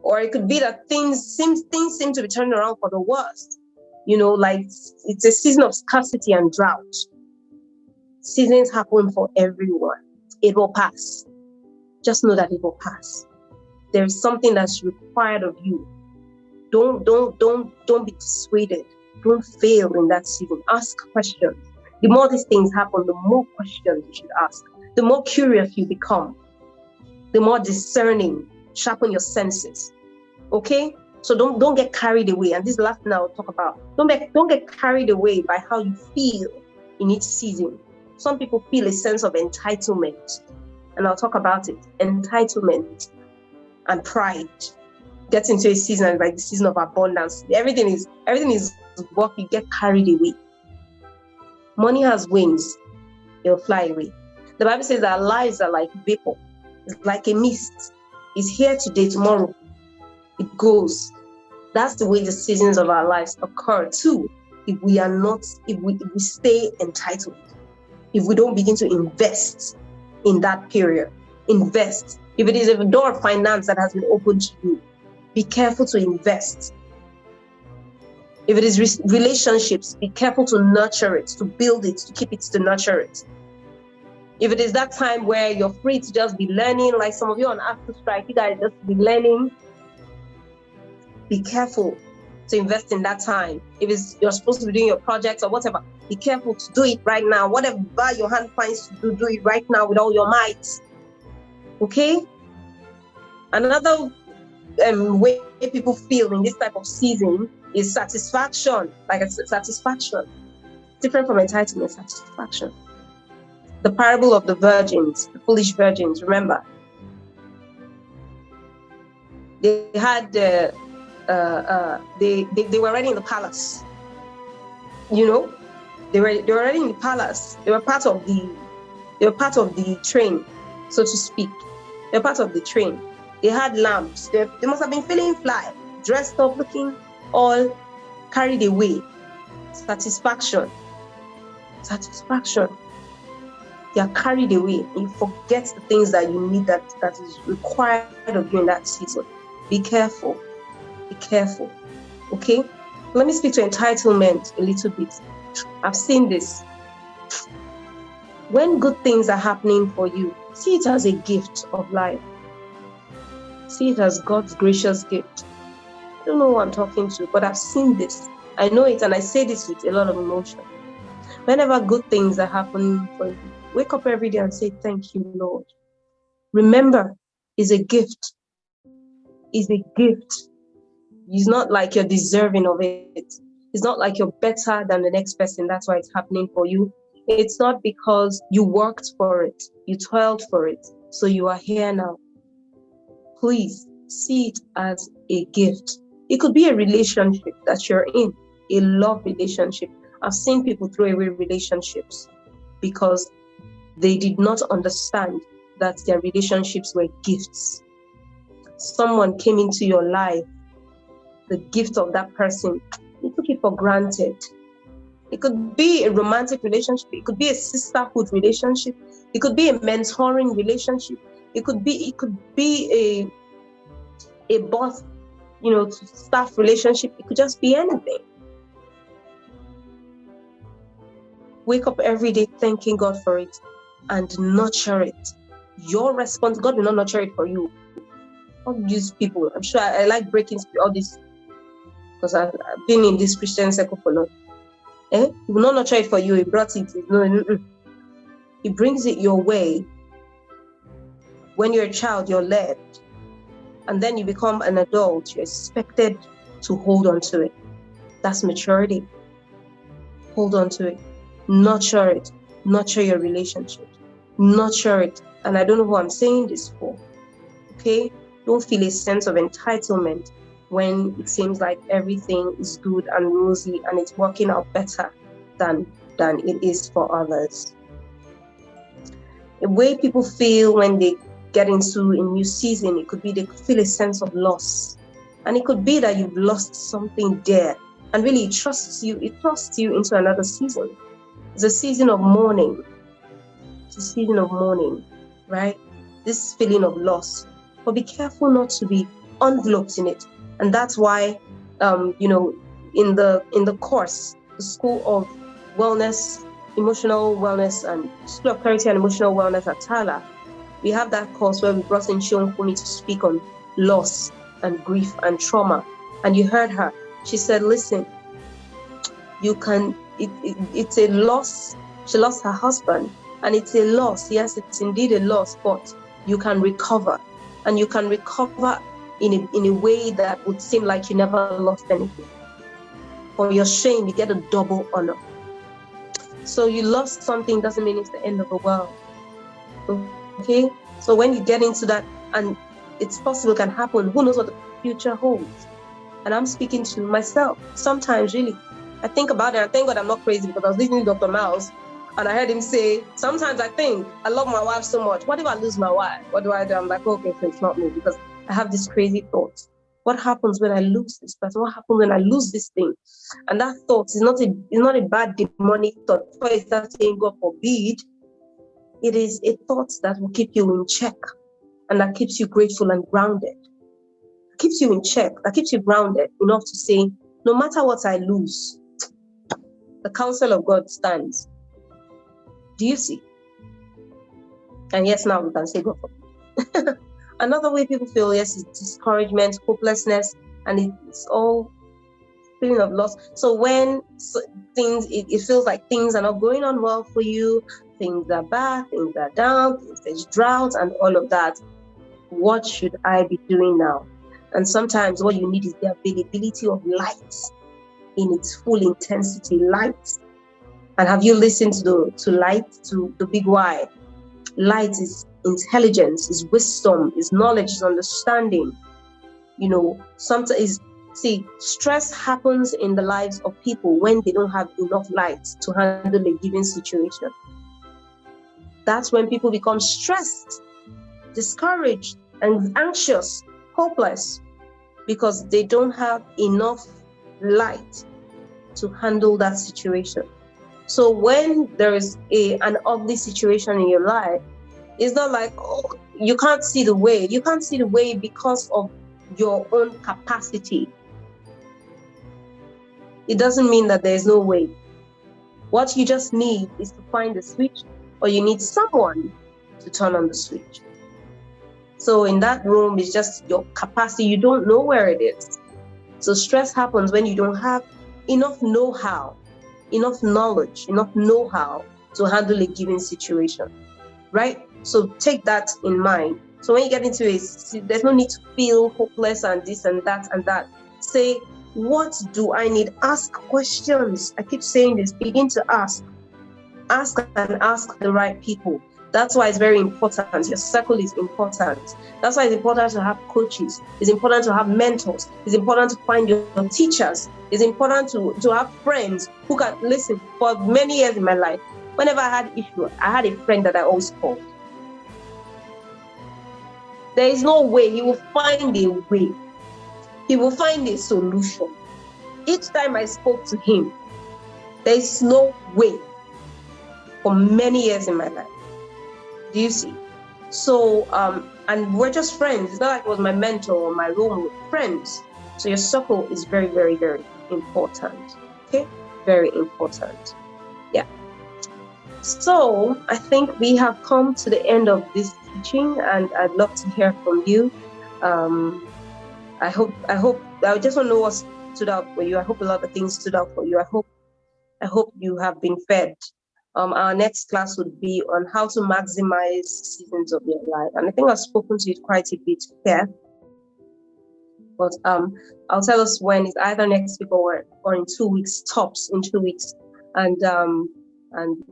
Or it could be that things seem to be turning around for the worst. Like it's a season of scarcity and drought. Seasons happen for everyone. It will pass. Just know that it will pass. There is something that's required of you. Don't be dissuaded. Don't fail in that season. Ask questions. The more these things happen, the more questions you should ask. The more curious you become. The more discerning. Sharpen your senses. Okay? So don't get carried away. And this is the last thing I'll talk about. Don't get carried away by how you feel in each season. Some people feel a sense of entitlement. And I'll talk about it. Entitlement and pride. Get into a season like the season of abundance. Everything is work. You get carried away. Money has wings. It'll fly away. The Bible says that our lives are like vapor. It's like a mist. It's here today, tomorrow it goes. That's the way the seasons of our lives occur too. If we stay entitled, if we don't begin to invest in that period, invest. If it is a door of finance that has been opened to you, be careful to invest. If it is relationships, be careful to nurture it, to build it, to keep it, to nurture it. If it is that time where you're free to just be learning, like some of you on After Strike, you guys just be learning, be careful to invest in that time. If you're supposed to be doing your projects or whatever, be careful to do it right now. Whatever your hand finds to do it right now with all your might. Okay? Another way people feel in this type of season is satisfaction. Like a satisfaction. Different from entitlement, satisfaction. The parable of the virgins, the foolish virgins, remember? They had they were already in the palace. They were already in the palace. They were part of the train, so to speak. They were part of the train. They had lamps. They must have been feeling fly, dressed up, looking all carried away. Satisfaction. You are carried away. You forget the things that you need that is required of you in that season. Be careful. Okay? Let me speak to entitlement a little bit. I've seen this. When good things are happening for you, see it as a gift of life. See it as God's gracious gift. I don't know who I'm talking to, but I've seen this. I know it, and I say this with a lot of emotion. Whenever good things are happening for you, wake up every day and say, thank you, Lord. Remember, it's a gift. It's a gift. It's not like you're deserving of it. It's not like you're better than the next person. That's why it's happening for you. It's not because you worked for it. You toiled for it. So you are here now. Please see it as a gift. It could be a relationship that you're in, a love relationship. I've seen people throw away relationships because they did not understand that their relationships were gifts. Someone came into your life, the gift of that person, you took it for granted. It could be a romantic relationship. It could be a sisterhood relationship. It could be a mentoring relationship. It could be a boss, staff relationship. It could just be anything. Wake up every day thanking God for it and nurture it. Your response, God will not nurture it for you. God use people. I'm sure I like breaking all this because I've been in this Christian circle for long. He will not nurture it for you. He brought it. No. He brings it your way. When you're a child, you're led. and then you become an adult, you're expected to hold on to it. That's maturity. Hold on to it. Nurture it. Nurture your relationship. Nurture it. And I don't know who I'm saying this for. Okay? Don't feel a sense of entitlement when it seems like everything is good and rosy and it's working out better than it is for others. The way people feel when they get into a new season, it could be they could feel a sense of loss. And it could be that you've lost something dear. And really it trusts you into another season. It's a season of mourning. It's a season of mourning, right? This feeling of loss. But be careful not to be enveloped in it. And that's why in the course, the School of Wellness, Emotional Wellness, and School of Clarity and Emotional Wellness at Tala, we have that course where we brought in Shion Kumi to speak on loss and grief and trauma. And you heard her. She said, listen, it's a loss. She lost her husband, and it's a loss. Yes, it's indeed a loss, but you can recover. And you can recover in a way that would seem like you never lost anything. For your shame, you get a double honor. So you lost something doesn't mean it's the end of the world. Okay? So when you get into that, and it's possible, can happen, who knows what the future holds? And I'm speaking to myself. Sometimes, really, I think about it, and thank God I'm not crazy, because I was listening to Dr. Miles, and I heard him say, sometimes I think, I love my wife so much. What if I lose my wife? What do I do? I'm like, okay, so it's not me, because I have these crazy thoughts. What happens when I lose this person? What happens when I lose this thing? And that thought is not a bad demonic thought. Before you start saying, God forbid, it is a thought that will keep you in check, and that keeps you grateful and grounded. Keeps you in check, that keeps you grounded enough to say, no matter what I lose, the counsel of God stands. Do you see? And yes, now we can say God forbid. Another way people feel, yes, is discouragement, hopelessness, and it's all feeling of loss. So when it feels like things are not going on well for you, things are bad, things are down, there's drought and all of that. What should I be doing now? And sometimes what you need is the availability of light in its full intensity, light. And have you listened to light, to the big why? Light is intelligence, is wisdom, is knowledge, is understanding. Sometimes, stress happens in the lives of people when they don't have enough light to handle a given situation. That's when people become stressed, discouraged, and anxious, hopeless, because they don't have enough light to handle that situation. So when there is an ugly situation in your life, it's not like, oh, you can't see the way. You can't see the way because of your own capacity. It doesn't mean that there's no way. What you just need is to find the switch, or you need someone to turn on the switch. So in that room, it's just your capacity. You don't know where it is. So stress happens when you don't have enough know-how, enough knowledge, enough know-how to handle a given situation, right? So take that in mind. So when you get into it, there's no need to feel hopeless and this and that and that. Say, what do I need? Ask questions. I keep saying this. Begin to ask. Ask and ask the right people. That's why it's very important. Your circle is important. That's why it's important to have coaches. It's important to have mentors. It's important to find your teachers. It's important to have friends who can listen. For many years in my life, whenever I had issue, I had a friend that I always called. There is no way. He will find a way. He will find a solution. Each time I spoke to him, there is no way. For many years in my life. Do you see? So, and we're just friends. It's not like it was my mentor or my role model. Friends. So your circle is very, very, very important. Okay? Very important. Yeah. So I think we have come to the end of this teaching, and I'd love to hear from you. I just want to know what stood out for you. I hope a lot of things stood out for you. I hope you have been fed. Our next class would be on how to maximize seasons of your life. And I think I've spoken to it quite a bit here. But I'll tell us when. It's either next week or in 2 weeks, tops in 2 weeks. And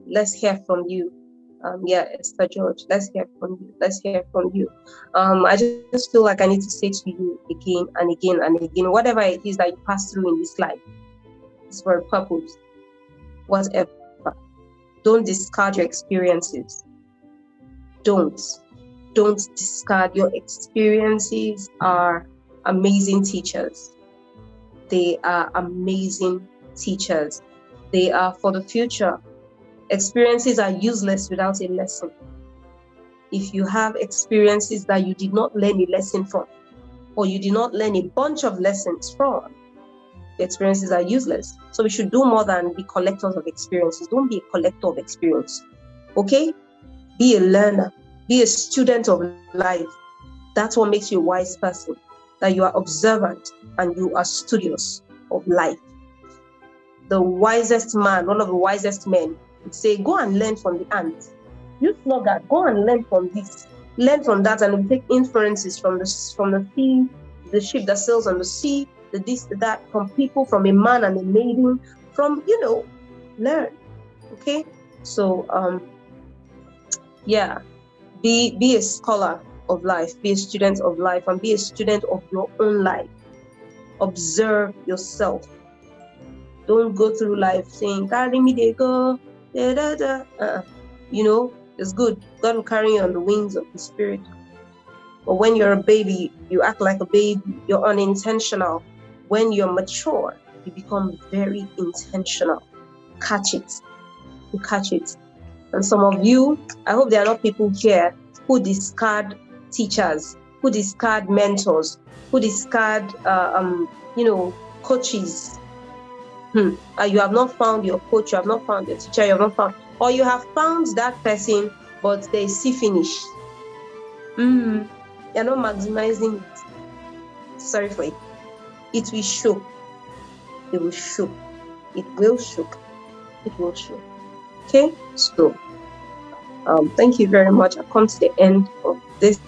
let's hear from you. Esther George, let's hear from you. Let's hear from you. I just feel like I need to say to you again and again and again, whatever it is that you pass through in this life, it's for a purpose. Whatever. Don't discard your experiences. Don't discard your experiences. Are amazing teachers. They are amazing teachers. They are for the future. Experiences are useless without a lesson. If you have experiences that you did not learn a lesson from, or you did not learn a bunch of lessons from, the experiences are useless. So we should do more than be collectors of experiences. Don't be a collector of experience. Okay? Be a learner. Be a student of life. That's what makes you a wise person. That you are observant and you are studious of life. The wisest man, one of the wisest men, would say, go and learn from the ants. You sluggard, go and learn from this, learn from that, and we take inferences from the sea, the ship that sails on the sea, the this, the that, from people, from a man and a maiden, from, learn. Okay? So, be a scholar of life, be a student of life, and be a student of your own life. Observe yourself. Don't go through life saying, carry me, they go, da da da. It's good. God will carry you on the wings of the Spirit. But when you're a baby, you act like a baby. You're unintentional. When you're mature, you become very intentional. Catch it. You catch it. And some of you, I hope there are not people here who discard teachers, who discard mentors, who discard, coaches. You have not found your coach, you have not found your teacher, you have not found, or you have found that person, but they see finish. You're not maximizing it. Sorry for it. It will show. It will show. It will show. It will show. Okay? So, thank you very much. I've come to the end of this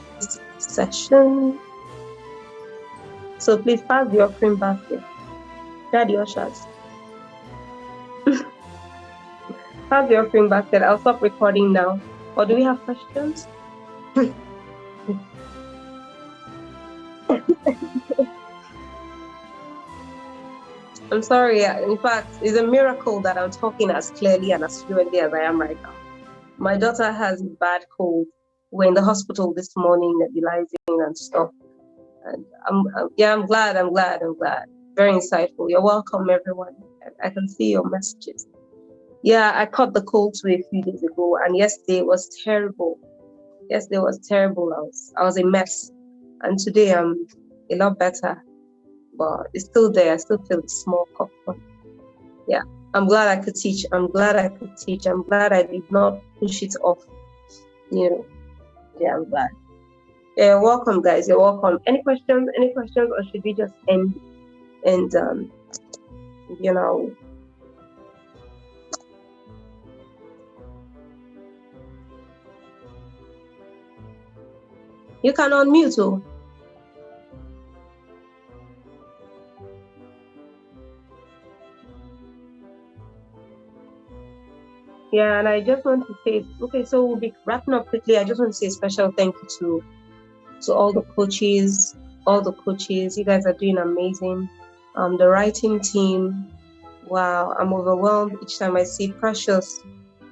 session. So please pass the offering back here. Daddy ushers. Pass the offering back there. I'll stop recording now. Or do we have questions? I'm sorry. In fact, it's a miracle that I'm talking as clearly and as fluently as I am right now. My daughter has a bad cold. We're in the hospital this morning, nebulizing and stuff. And I'm glad. Very insightful. You're welcome, everyone. I can see your messages. Yeah, I caught the cold too a few days ago, and yesterday was terrible. Yesterday was terrible. I was a mess, and today I'm a lot better. But it's still there. I still feel the small cough. Yeah, I'm glad I could teach. I'm glad I did not push it off. Yeah, I'm glad. Yeah, welcome, guys. You're welcome. Any questions? Or should we just end? And you can unmute. Oh. Yeah, and I just want to say, okay, so we'll be wrapping up quickly. I just want to say a special thank you to all the coaches. You guys are doing amazing. The writing team, wow, I'm overwhelmed each time I see Precious.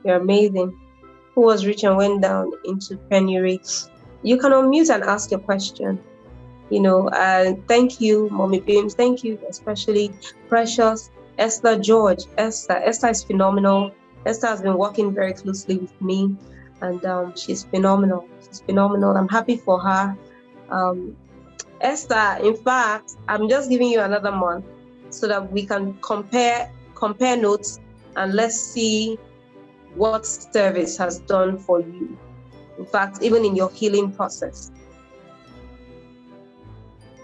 You're amazing. Who was rich and went down into penury. You can unmute and ask your question. Thank you, Mommy Beams. Thank you, especially Precious, Esther George. Esther is phenomenal. Esther has been working very closely with me, and she's phenomenal. I'm happy for her. Esther, in fact, I'm just giving you another month so that we can compare notes, and let's see what service has done for you. In fact, even in your healing process.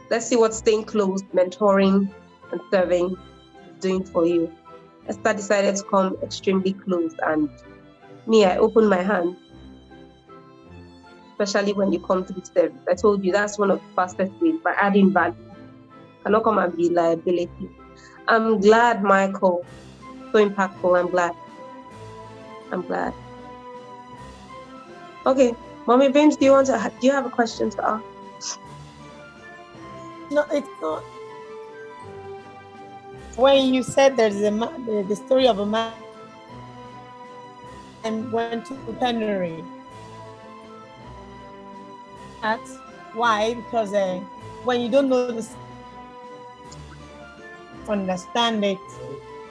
Let's see what staying close, mentoring, and serving is doing for you. Esther decided to come extremely close, and me, I opened my hand, especially when you come to the service. I told you that's one of the fastest ways, by adding value. Cannot come and be liability. I'm glad, Michael. So impactful. I'm glad. Okay, Mommy Beams, do you have a question to ask? No, it's not. When you said there's the story of a man and went to penury. That's why, because when you don't know this, understand it,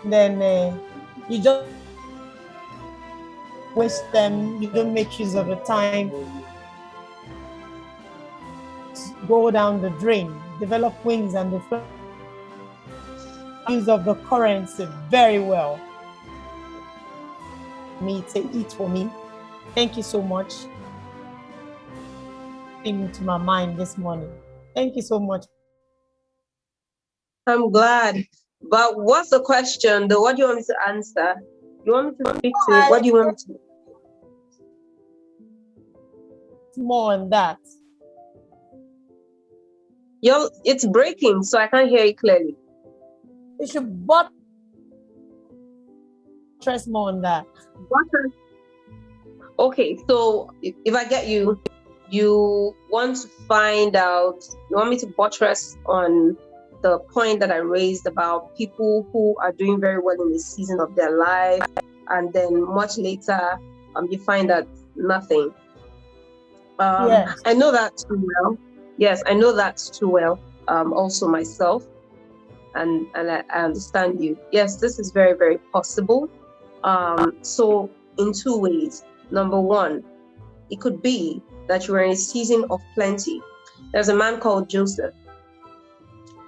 then you just waste them. You don't make use of the time. Go down the drain. Develop wings and the use of the currency very well. Me to eat for me. Thank you so much. Came into my mind this morning. Thank you so much. I'm glad. But what's the question? What do you want me to answer? You want me to speak to it? What do you want me to? More on that. It's breaking, so I can't hear you clearly. You should stress more on that. Okay, so if I get you, you want to find out, you want me to buttress on the point that I raised about people who are doing very well in the season of their life, and then much later, you find that nothing. Yes. I know that too well. Yes, I know that too well. Also myself, and I understand you. Yes, this is very, very possible. So in two ways. Number one, it could be that you are in a season of plenty. There's a man called Joseph,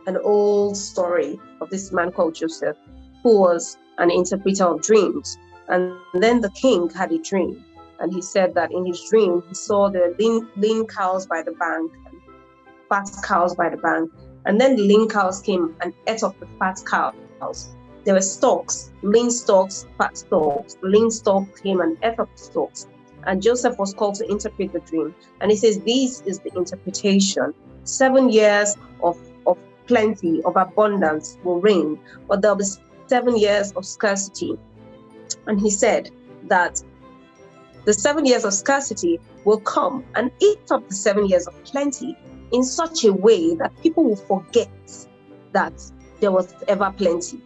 an old story of this man called Joseph, who was an interpreter of dreams. And then the king had a dream. And he said that in his dream, he saw the lean cows by the bank, and fat cows by the bank. And then the lean cows came and ate up the fat cows. There were stalks, lean stalks, fat stalks. The lean stalks came and ate up the stalks. And Joseph was called to interpret the dream. And he says, this is the interpretation. 7 years of plenty, of abundance will reign, but there'll be 7 years of scarcity. And he said that the 7 years of scarcity will come and eat up the 7 years of plenty in such a way that people will forget that there was ever plenty.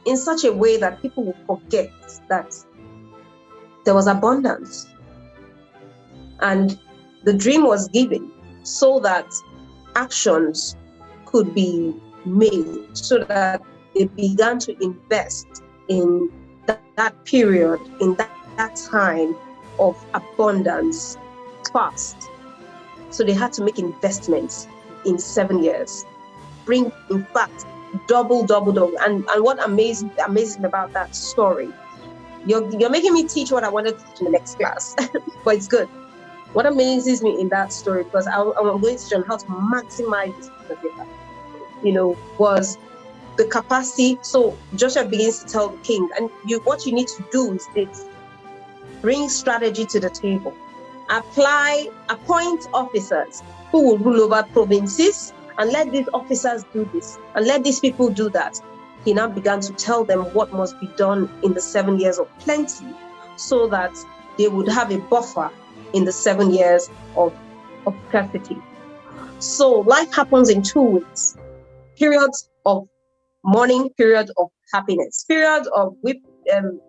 In such a way that people will forget that there was abundance. And the dream was given so that actions could be made, so that they began to invest in that period, in that time of abundance fast. So they had to make investments in 7 years. Bring, in fact, double. And what amazing about that story, you're making me teach what I wanted to teach in the next class, but it's good. What amazes me in that story, because I'm going to teach on how to maximize this, was the capacity. So Joshua begins to tell the king, and what you need to do is this: bring strategy to the table, appoint officers who will rule over provinces, and let these officers do this, and let these people do that. He now began to tell them what must be done in the 7 years of plenty, so that they would have a buffer in the 7 years of scarcity. So life happens in 2 weeks: periods of mourning, period of happiness, period of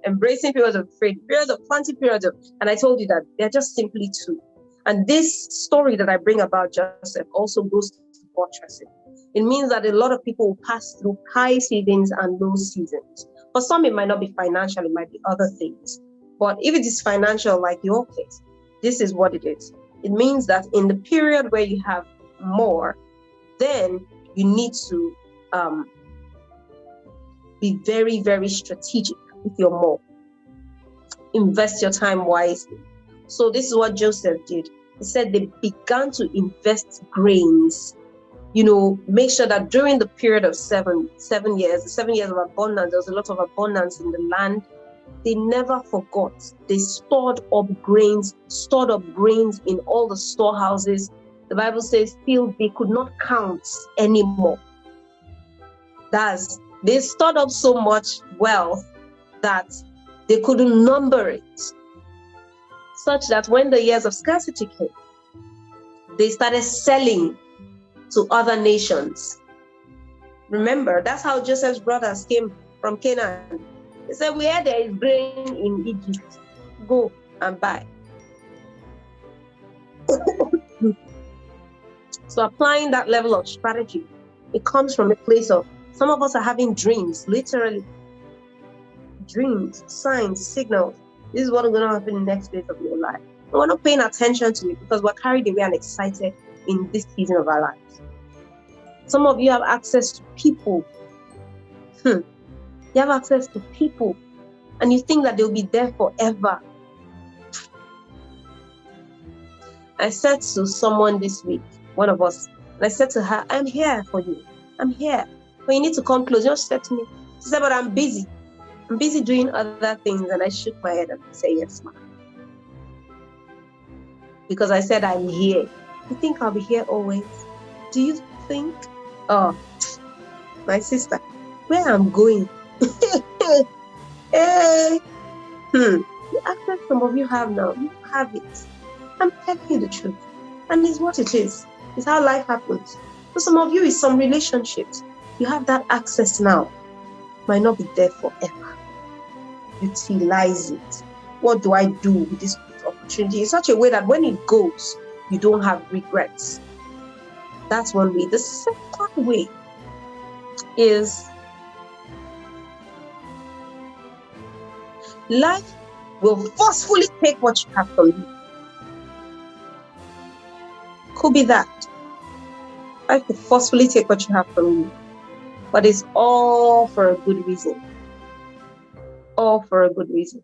embracing, periods of afraid, periods of plenty, periods of, and I told you that they're just simply 2. And this story that I bring about Joseph also goes to buttress it. It means that a lot of people will pass through high seasons and low seasons. For some, it might not be financial, it might be other things. But if it is financial, like your case, this is what it is. It means that in the period where you have more, then you need to be very, very strategic with your more. Invest your time wisely. So this is what Joseph did. He said they began to invest grains. Make sure that during the period of 7 years, the 7 years of abundance, there was a lot of abundance in the land. They never forgot. They stored up grains in all the storehouses. The Bible says still they could not count anymore. They stored up so much wealth that they couldn't number it, such that when the years of scarcity came, they started selling to other nations. Remember, that's how Joseph's brothers came from Canaan. They said, where there is grain in Egypt, go and buy. So applying that level of strategy, it comes from a place of, some of us are having dreams, literally. Dreams, signs, signals. This is what is going to happen in the next phase of your life. And we're not paying attention to it because we're carried away and excited in this season of our lives. Some of you have access to people. You have access to people and you think that they'll be there forever. I said to someone this week, one of us, and I said to her, I'm here for you. I'm here. But you need to come close. You know, she said to me, she said, but I'm busy. I'm busy doing other things. And I shook my head and said, yes, ma'am. Because I said, I'm here. You think I'll be here always? Do you think? Oh, my sister, where I'm going? Hey. The access some of you have now, you have it. I'm telling you the truth. And it's what it is. It's how life happens. For some of you, it's some relationships. You have that access now. Might not be there forever. Utilize it. What do I do with this opportunity in such a way that when it goes, you don't have regrets? That's one way. The second way is life will forcefully take what you have from you. Could be that. Life will forcefully take what you have from you. But it's all for a good reason. All for a good reason.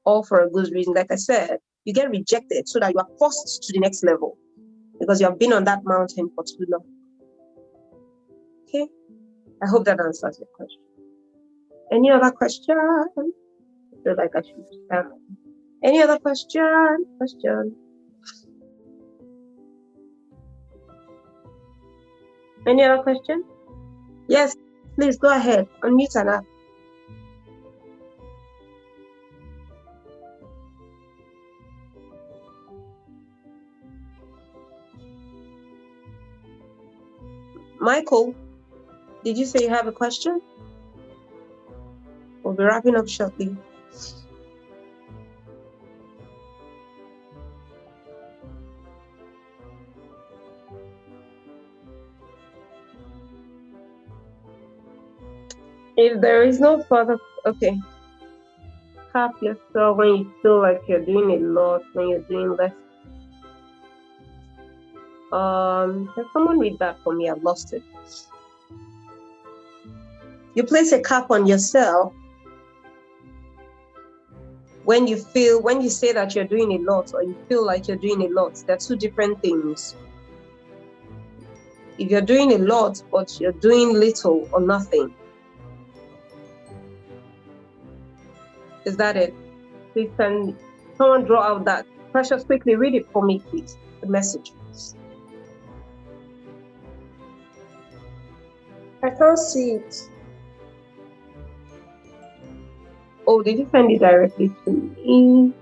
All for a good reason. Like I said, you get rejected so that you are forced to the next level because you have been on that mountain for too long. Okay? I hope that answers your question. Any other question? I feel like I should. Any other question? Any other question? Yes, please go ahead. Unmute and ask. Michael, did you say you have a question? We'll be wrapping up shortly. If there is no further, okay. Cap yourself when you feel like you're doing a lot, when you're doing less. Can someone read that for me? I've lost it. You place a cap on yourself when you say that you're doing a lot or you feel like you're doing a lot. They're two different things. If you're doing a lot, but you're doing little or nothing, is that it? Please can someone draw out that. Precious, quickly read it for me, please. The message. I can't see it. Oh, did you send it directly to me?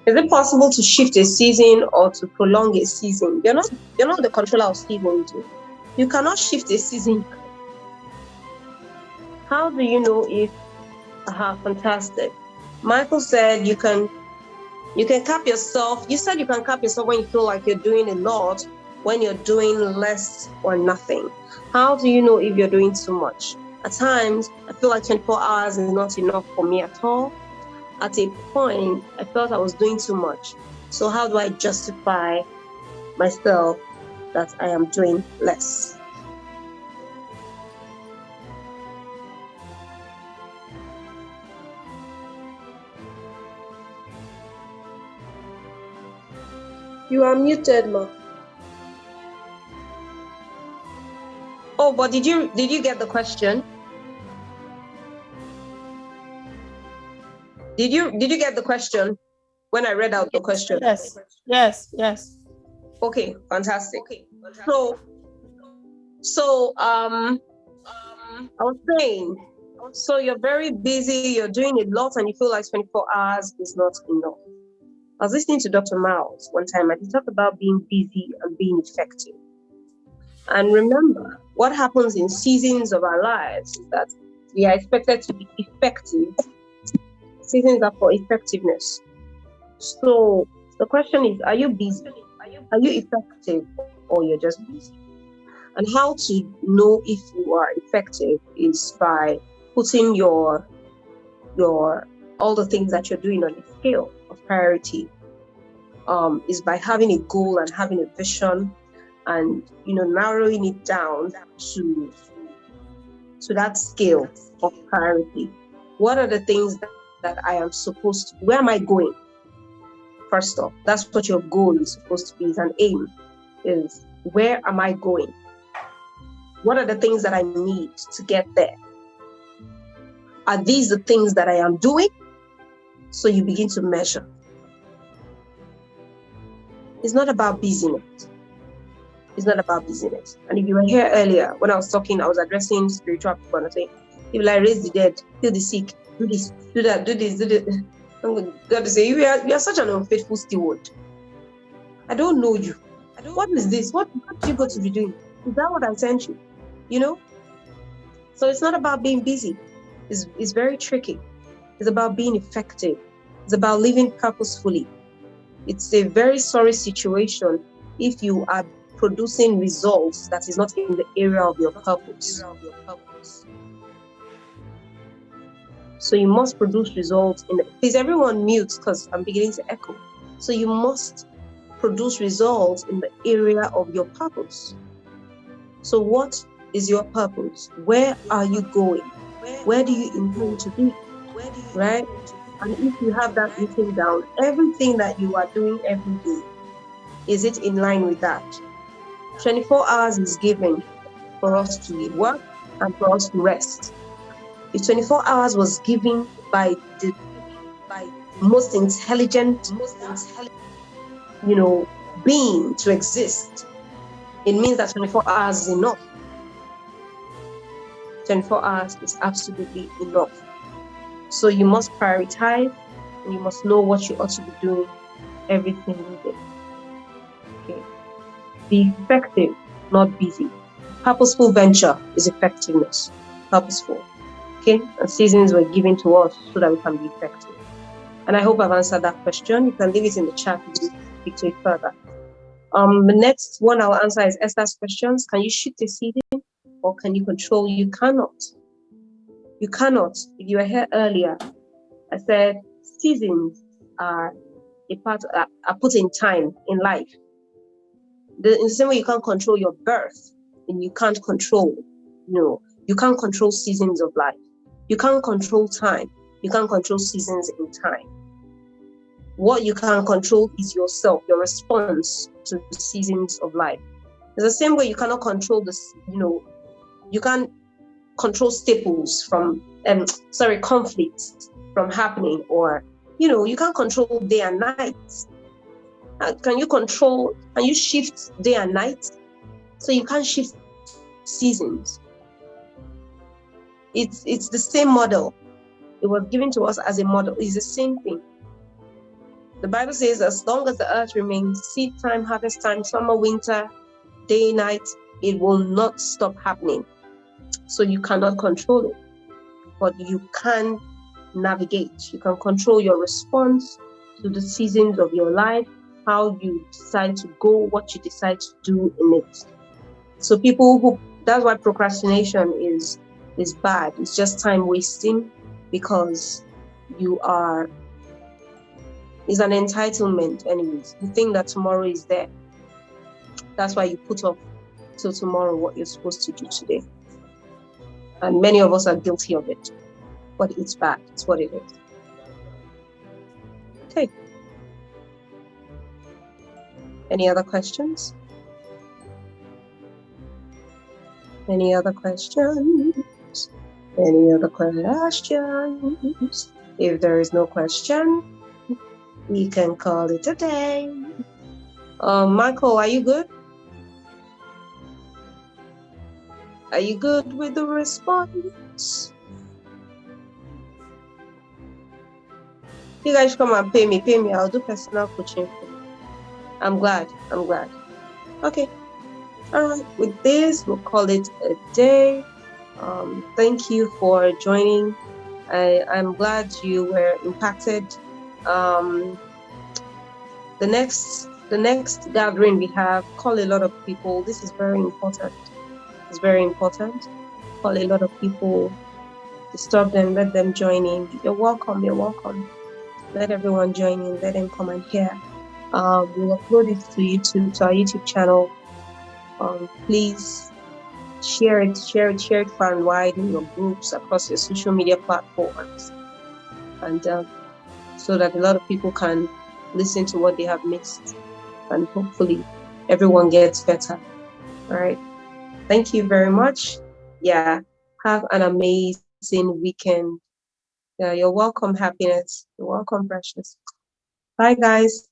Is it possible to shift a season or to prolong a season? You're not the controller of seasons. You cannot shift a season. How do you know if fantastic. Michael said you can cap yourself. You said you can cap yourself when you feel like you're doing a lot, when you're doing less or nothing. How do you know if you're doing too much? At times, I feel like 24 hours is not enough for me at all. At a point, I felt I was doing too much. So how do I justify myself that I am doing less? You are muted, ma. Oh, but did you get the question? Did you get the question when I read out the question? Yes. Okay, fantastic. So I was saying, so you're very busy, you're doing a lot, and you feel like 24 hours is not enough. I was listening to Dr. Miles one time, and he talked about being busy and being effective. And remember, what happens in seasons of our lives is that we are expected to be effective. Seasons are for effectiveness. So the question is, are you busy? Are you effective, or you're just busy? And how to know if you are effective is by putting your all the things that you're doing on a scale of priority. Is by having a goal and having a vision, and narrowing it down to that scale of priority. What are the things that I am supposed to? Where am I going? First off, that's what your goal is supposed to be. Is an aim. Is where am I going? What are the things that I need to get there? Are these the things that I am doing? So you begin to measure. It's not about busyness. It's not about busyness. And if you were here earlier, when I was talking, I was addressing spiritual people and I saying, people like raise the dead, heal the sick, do this, do that, do this, do this. I'm going to say, you are such an unfaithful steward. I don't know you. What is this? What do you got to be doing? Is that what I sent you? So it's not about being busy. It's very tricky. It's about being effective. It's about living purposefully. It's a very sorry situation if you are producing results that is not in the area of your purpose. So you must produce results please everyone mute, because I'm beginning to echo. So you must produce results in the area of your purpose. So what is your purpose? Where are you going? Where do you intend to be? Right? And if you have that written down, everything that you are doing every day, is it in line with that? 24 hours is given for us to work and for us to rest. If 24 hours was given by the most intelligent, being to exist, it means that 24 hours is enough. 24 hours is absolutely enough. So you must prioritize, and you must know what you ought to be doing every single day. Okay. Be effective, not busy. Purposeful venture is effectiveness. Purposeful. Okay. And seasons were given to us so that we can be effective. And I hope I've answered that question. You can leave it in the chat if you speak to it further. The next one I'll answer is Esther's questions. Can you shoot a season, or can you control? You cannot. You cannot. If you were here earlier, I said seasons are put in time in life. In the same way you can't control your birth, and you can't control, you can't control seasons of life. You can't control time. You can't control seasons in time. What you can control is yourself, your response to the seasons of life. It's the same way you cannot control this, you can't control staples from, conflicts from happening, or, you can't control day and night. Can you shift day and night? So you can't shift seasons. It's the same model. It was given to us as a model. It's the same thing. The Bible says, as long as the earth remains, seed time, harvest time, summer, winter, day, night, it will not stop happening. So you cannot control it, but you can navigate. You can control your response to the seasons of your life, how you decide to go, what you decide to do in it. So that's why procrastination is bad. It's just time wasting, because it's an entitlement anyways. You think that tomorrow is there. That's why you put off till tomorrow what you're supposed to do today. And many of us are guilty of it. But it's bad. It's what it is. Okay. Any other questions? Any other questions? Any other questions? If there is no question, we can call it a day. Michael, are you good? Are you good with the response? You guys come and pay me. I'll do personal coaching for you. I'm glad. Okay. All right. With this, we'll call it a day. Thank you for joining. I'm glad you were impacted. The next gathering we have, call a lot of people. This is very important. It's very important. Call a lot of people, disturb them, let them join in. You're welcome. Let everyone join in. Let them come and hear. We'll upload it to YouTube, to our YouTube channel. Please share it far and wide in your groups across your social media platforms, and so that a lot of people can listen to what they have missed, and hopefully everyone gets better. All right. Thank you very much. Yeah. Have an amazing weekend. Yeah, you're welcome, happiness. You're welcome, precious. Bye, guys.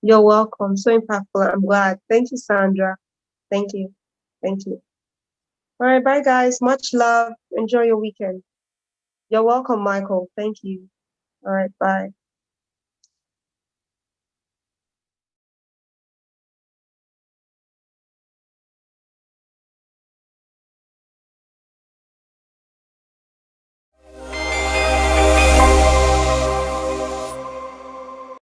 You're welcome. So impactful. I'm glad. Thank you, Sandra. Thank you. Thank you. All right. Bye, guys. Much love. Enjoy your weekend. You're welcome, Michael. Thank you. All right. Bye.